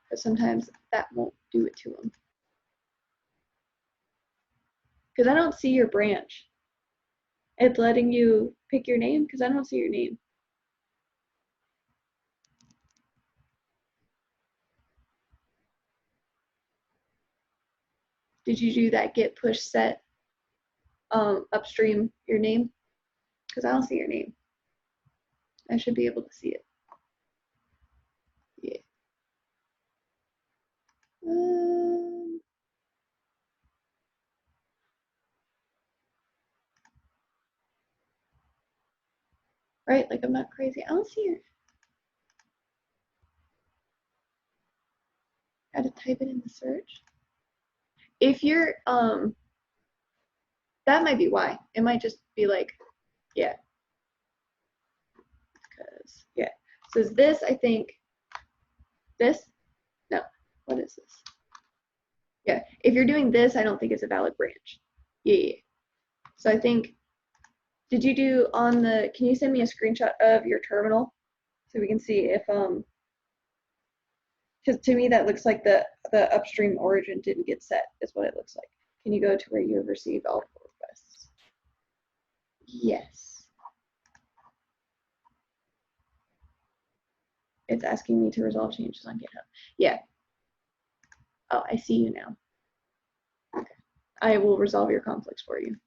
Because sometimes that won't do it to them. Because I don't see your branch. It's letting you pick your name because I don't see your name. Did you do that get push set upstream your name? Because I don't see your name. I should be able to see it. Yeah. Right, like I'm not crazy. I don't see your. Got to type it in the search. If you're that might be why. It might just be like, yeah. Because yeah. So this, I think, this, no, what is this? Yeah, if you're doing this, I don't think it's a valid branch. Yeah. So I think, did you do on the, can you send me a screenshot of your terminal so we can see if, because to me that looks like the upstream origin didn't get set is what it looks like. Can you go to where you have received all pull requests? Yes. It's asking me to resolve changes on GitHub. Yeah. Oh, I see you now. Okay. I will resolve your conflicts for you.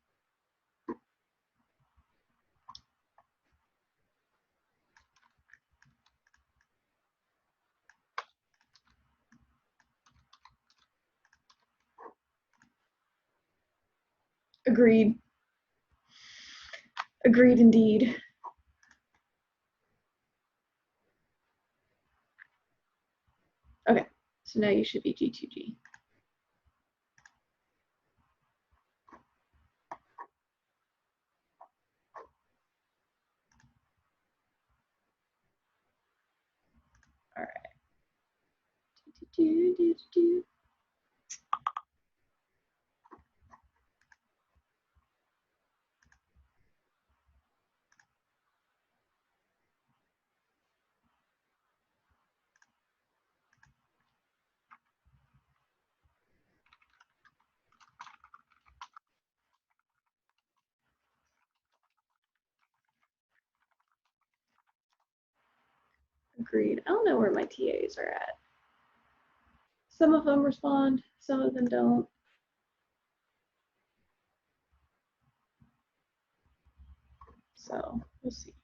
Agreed. Agreed indeed. Okay, so now you should be G2G. All right. Agreed. I don't know where my TAs are at. Some of them respond, some of them don't. So we'll see.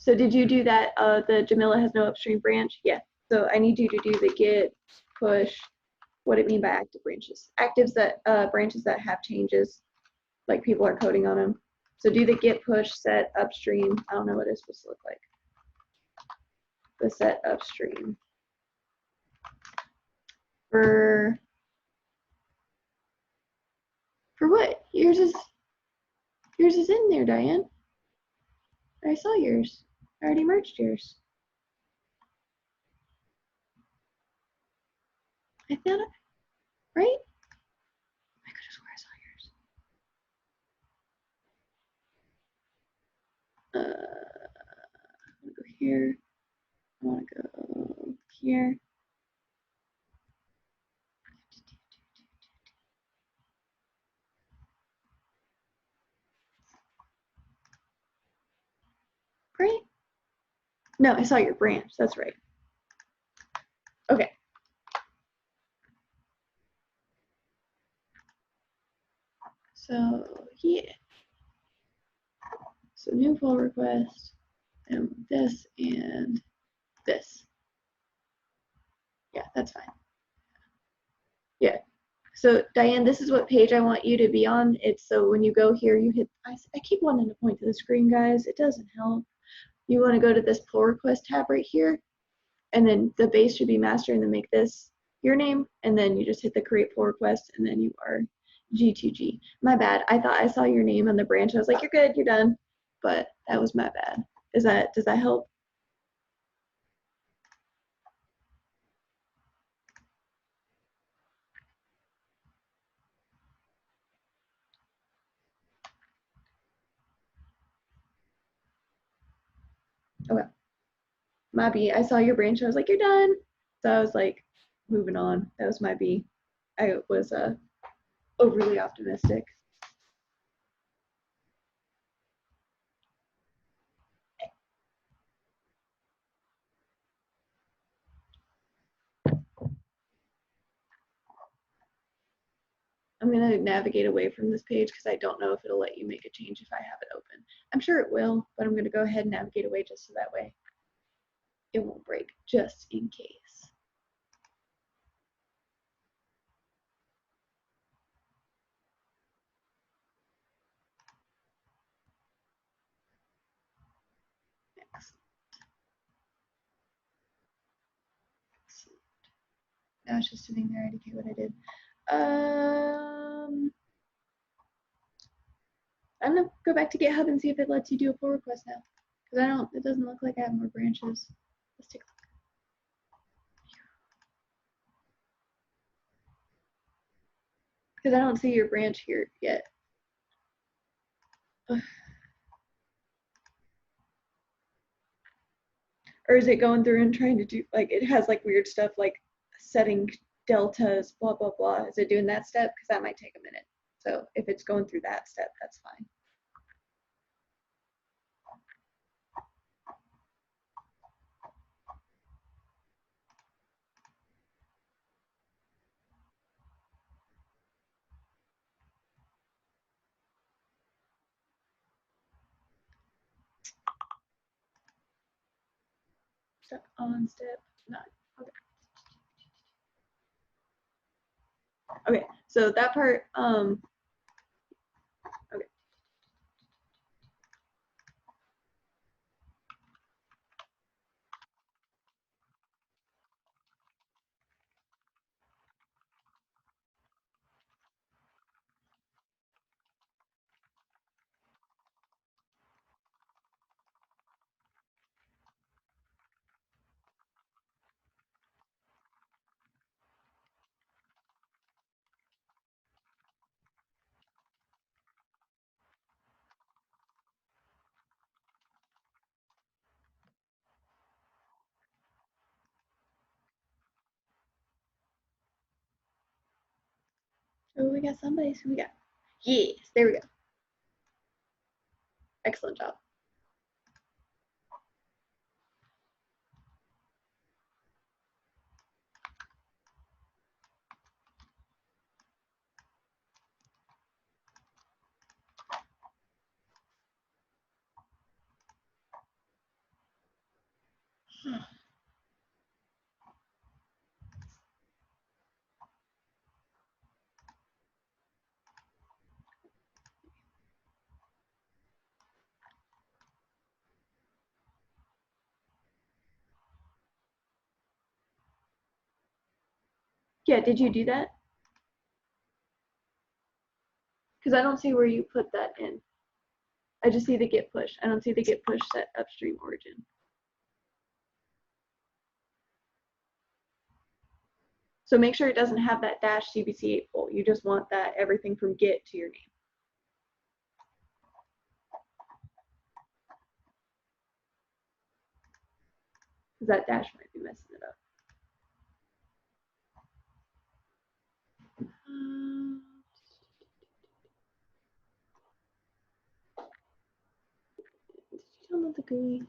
So did you do that? The Jamila has no upstream branch? Yeah. So I need you to do the git push. What do it mean by active branches? Actives that branches that have changes, like people are coding on them. So do the git push set upstream. I don't know what it's supposed to look like. The set upstream for what? Yours is in there, Diane. I saw yours. I already merged yours. I thought, right? I could have swore I saw yours. I'm gonna go here. I want to go here. Right? No, I saw your branch. That's right. Okay. So yeah. So new pull request and this and this. Yeah, that's fine. Yeah. So Diane, this is what page I want you to be on. It's so when you go here, you hit, I keep wanting to point to the screen, guys. It doesn't help. You want to go to this pull request tab right here, and then the base should be master, and then make this your name, and then you just hit the create pull request, and then you are G2G. My bad. I thought I saw your name on the branch. I was like, you're good, you're done. But that was my bad. Does that help? Okay. My B. I saw your branch. I was like, you're done. So I was like, moving on. That was my B. I was overly optimistic. I'm going to navigate away from this page because I don't know if it'll let you make a change if I have it open. I'm sure it will, but I'm going to go ahead and navigate away just so that way it won't break, just in case. Excellent. Excellent. Now it's just sitting there. I indicate what I did. I'm gonna go back to GitHub and see if it lets you do a pull request now. Because it doesn't look like I have more branches. Let's take a look. Because I don't see your branch here yet. Or is it going through and trying to do, like, it has like weird stuff like setting deltas, blah, blah, blah. Is it doing that step? Because that might take a minute. So if it's going through that step, that's fine. Step on, step 9. Okay. Okay, so that part, okay. Oh, we got somebody. So we got, yes, there we go. Excellent job. Yeah, did you do that? Because I don't see where you put that in. I just see the git push. I don't see the git push set upstream origin. So make sure it doesn't have that dash CBC8 poll. You just want that everything from git to your name. Because that dash might be messing it up. Did you download the GUI?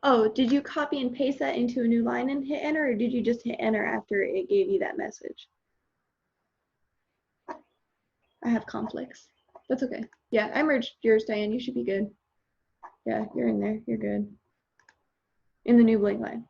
Oh, did you copy and paste that into a new line and hit enter, or did you just hit enter after it gave you that message? I have conflicts. That's okay. Yeah, I merged yours, Diane. You should be good. Yeah, you're in there. You're good. In the new blank line.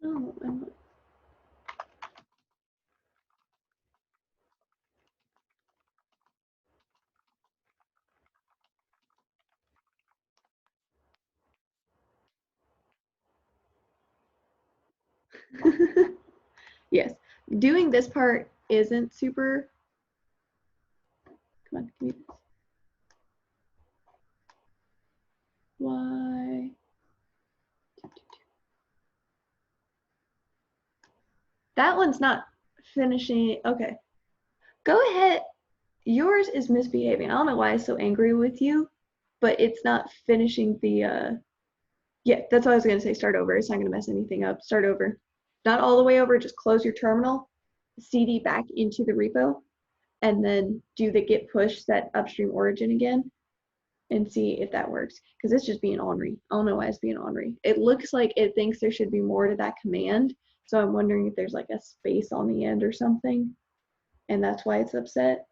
Oh, I'm not. Yes, doing this part isn't super. Come on, give me this. Why? That one's not finishing. Okay, go ahead. Yours is misbehaving. I don't know why I'm so angry with you, but it's not finishing the. Yeah, that's what I was gonna say. Start over. It's not gonna mess anything up. Start over. Not all the way over. Just close your terminal, CD back into the repo, and then do the git push set upstream origin again, and see if that works. Because it's just being ornery. I don't know why it's being ornery. It looks like it thinks there should be more to that command. So I'm wondering if there's like a space on the end or something, and that's why it's upset.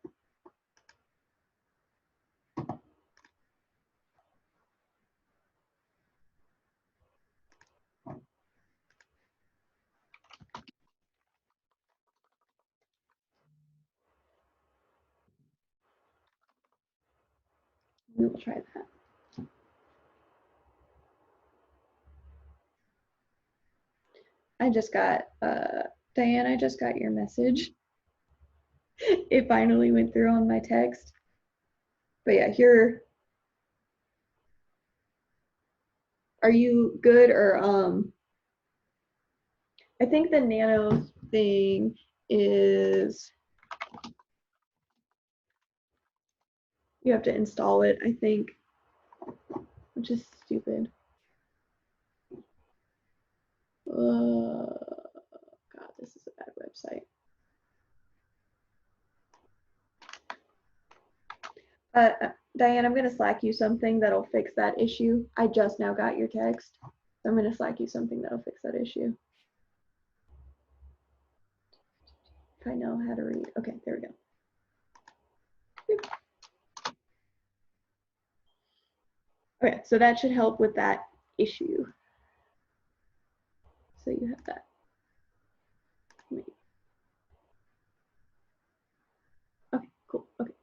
We will try that. I just got, Diane, I just got your message. It finally went through on my text. But yeah, here, are you good or, I think the nano thing is, you have to install it, I think, which is stupid. God, this is a bad website. Diane, I'm gonna Slack you something that'll fix that issue. I just now got your text. So I'm gonna Slack you something that'll fix that issue. If I know how to read. Okay, there we go. Boop. Okay, so that should help with that issue. So you have that. Okay, cool. Okay.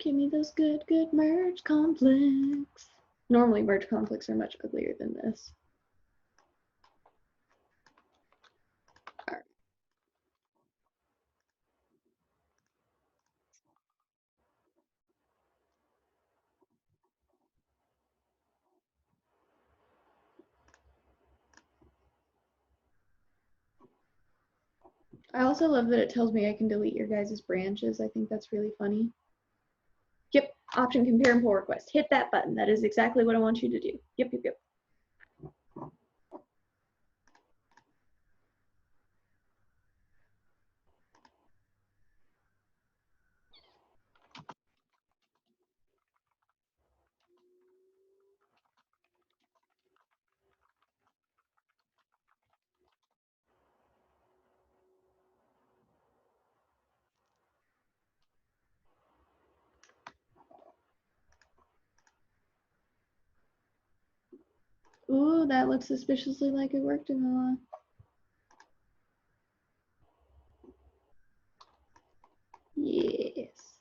Give me those good merge conflicts. Normally merge conflicts are much uglier than this. All right. I also love that it tells me I can delete your guys' branches. I think that's really funny. Yep, option compare and pull request. Hit that button. That is exactly what I want you to do. Yep, yep, yep. Ooh, that looks suspiciously like it worked in the law. Yes.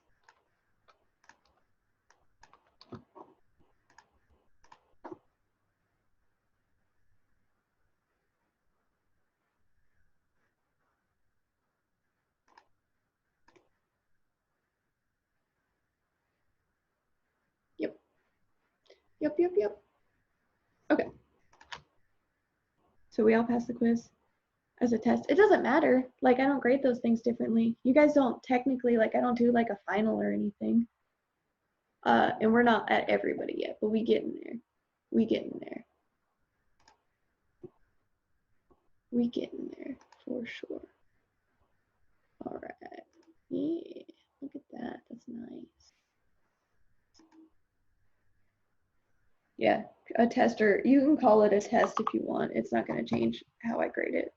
Yep. Yep, yep, yep. Okay. So we all passed the quiz as a test. It doesn't matter. Like, I don't grade those things differently. You guys don't technically, like, I don't do like a final or anything. And we're not at everybody yet, but we get in there. We get in there. We get in there for sure. All right. Yeah. Look at that. That's nice. Yeah. A tester. You can call it a test if you want. It's not going to change how I grade it.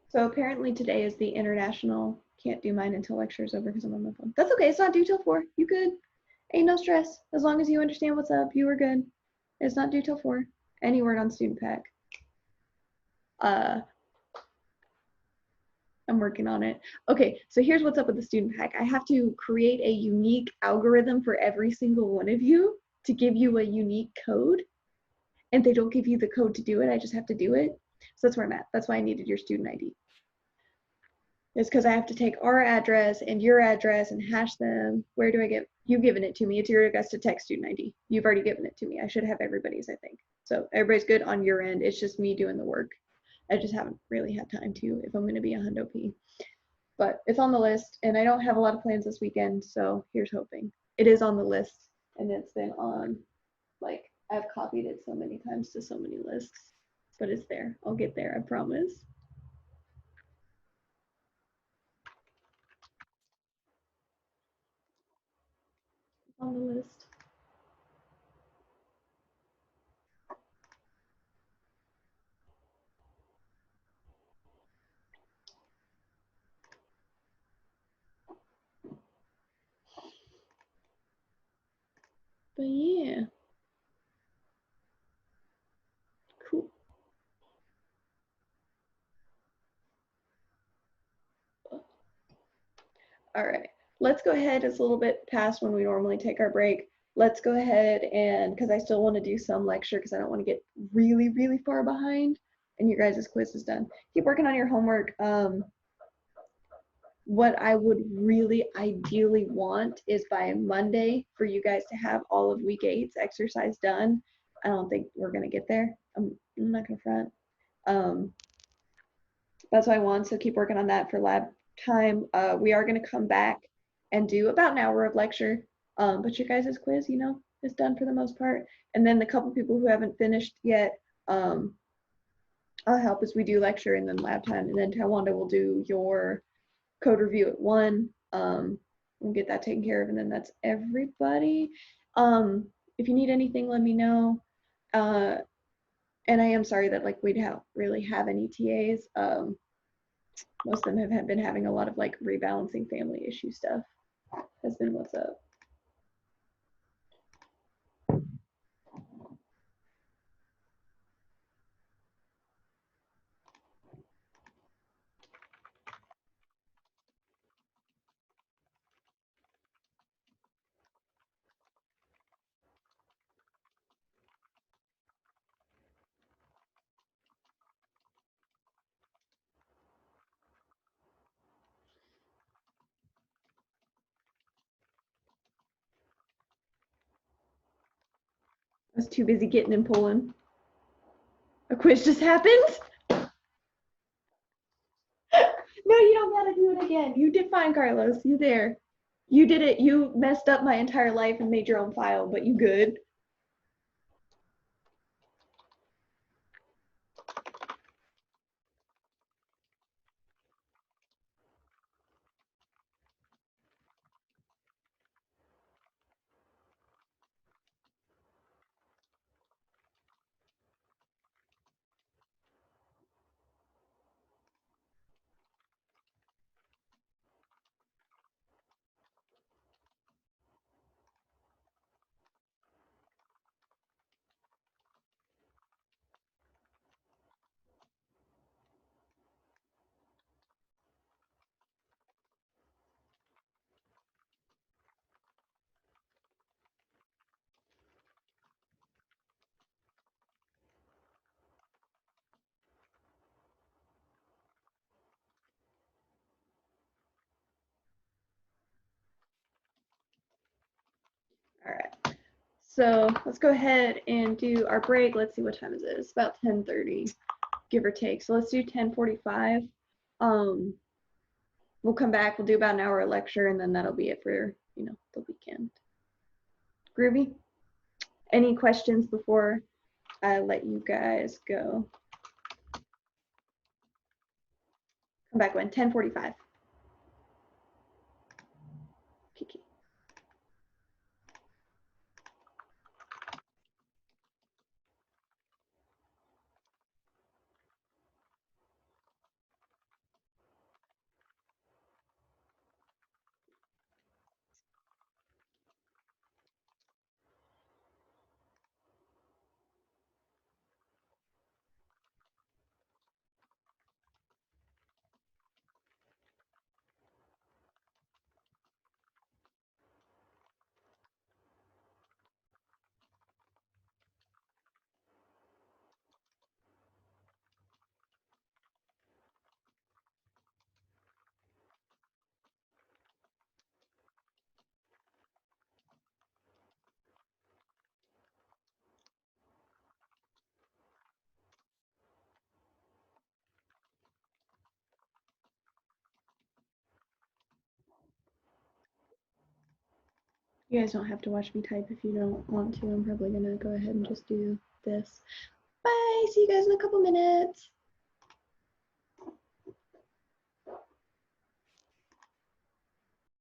So apparently today is the international. Can't do mine until lecture's over because I'm on my phone. That's okay. It's not due till 4. You good? Ain't no stress. As long as you understand what's up, you are good. It's not due till 4. Any word on student pack. I'm working on it. Okay, so here's what's up with the student pack. I have to create a unique algorithm for every single one of you to give you a unique code. And they don't give you the code to do it. I just have to do it. So that's where I'm at. That's why I needed your student ID. It's because I have to take our address and your address and hash them. Where do I get? You've given it to me. It's your Augusta Tech student ID. You've already given it to me. I should have everybody's, I think. So everybody's good on your end. It's just me doing the work. I just haven't really had time to if I'm going to be a hundo P. But it's on the list, and I don't have a lot of plans this weekend, so here's hoping. It is on the list, and it's been on, like, I've copied it so many times to so many lists, but it's there. I'll get there, I promise. On the list. But yeah, cool. All right, let's go ahead. It's a little bit past when we normally take our break. Let's go ahead and, because I still want to do some lecture because I don't want to get really, really far behind. And your guys' quiz is done. Keep working on your homework. What I would really ideally want is by Monday for you guys to have all of week 8's exercise done. I don't think we're going to get there. I'm not going to front. That's what I want. So keep working on that for lab time. We are going to come back and do about an hour of lecture. But your guys' quiz, you know, is done for the most part. And then the couple people who haven't finished yet, I'll help as we do lecture and then lab time. And then Tawanda will do your code review at 1. We'll get that taken care of. And then that's everybody. If you need anything, let me know. And I am sorry that like we don't really have any TAs. Most of them have been having a lot of like rebalancing family issue stuff. Has been what's up. I was too busy getting and pulling. A quiz just happened. No, you don't gotta do it again. You did fine, Carlos. You there. You did it. You messed up my entire life and made your own file, but you good. All right. So let's go ahead and do our break. Let's see what time is it. It's about 10:30, give or take. So let's do 10:45. We'll come back. We'll do about an hour of lecture, and then that'll be it for the weekend. Groovy. Any questions before I let you guys go? Come back when 10:45. Kiki. You guys don't have to watch me type if you don't want to. I'm probably gonna go ahead and just do this. Bye. See you guys in a couple minutes.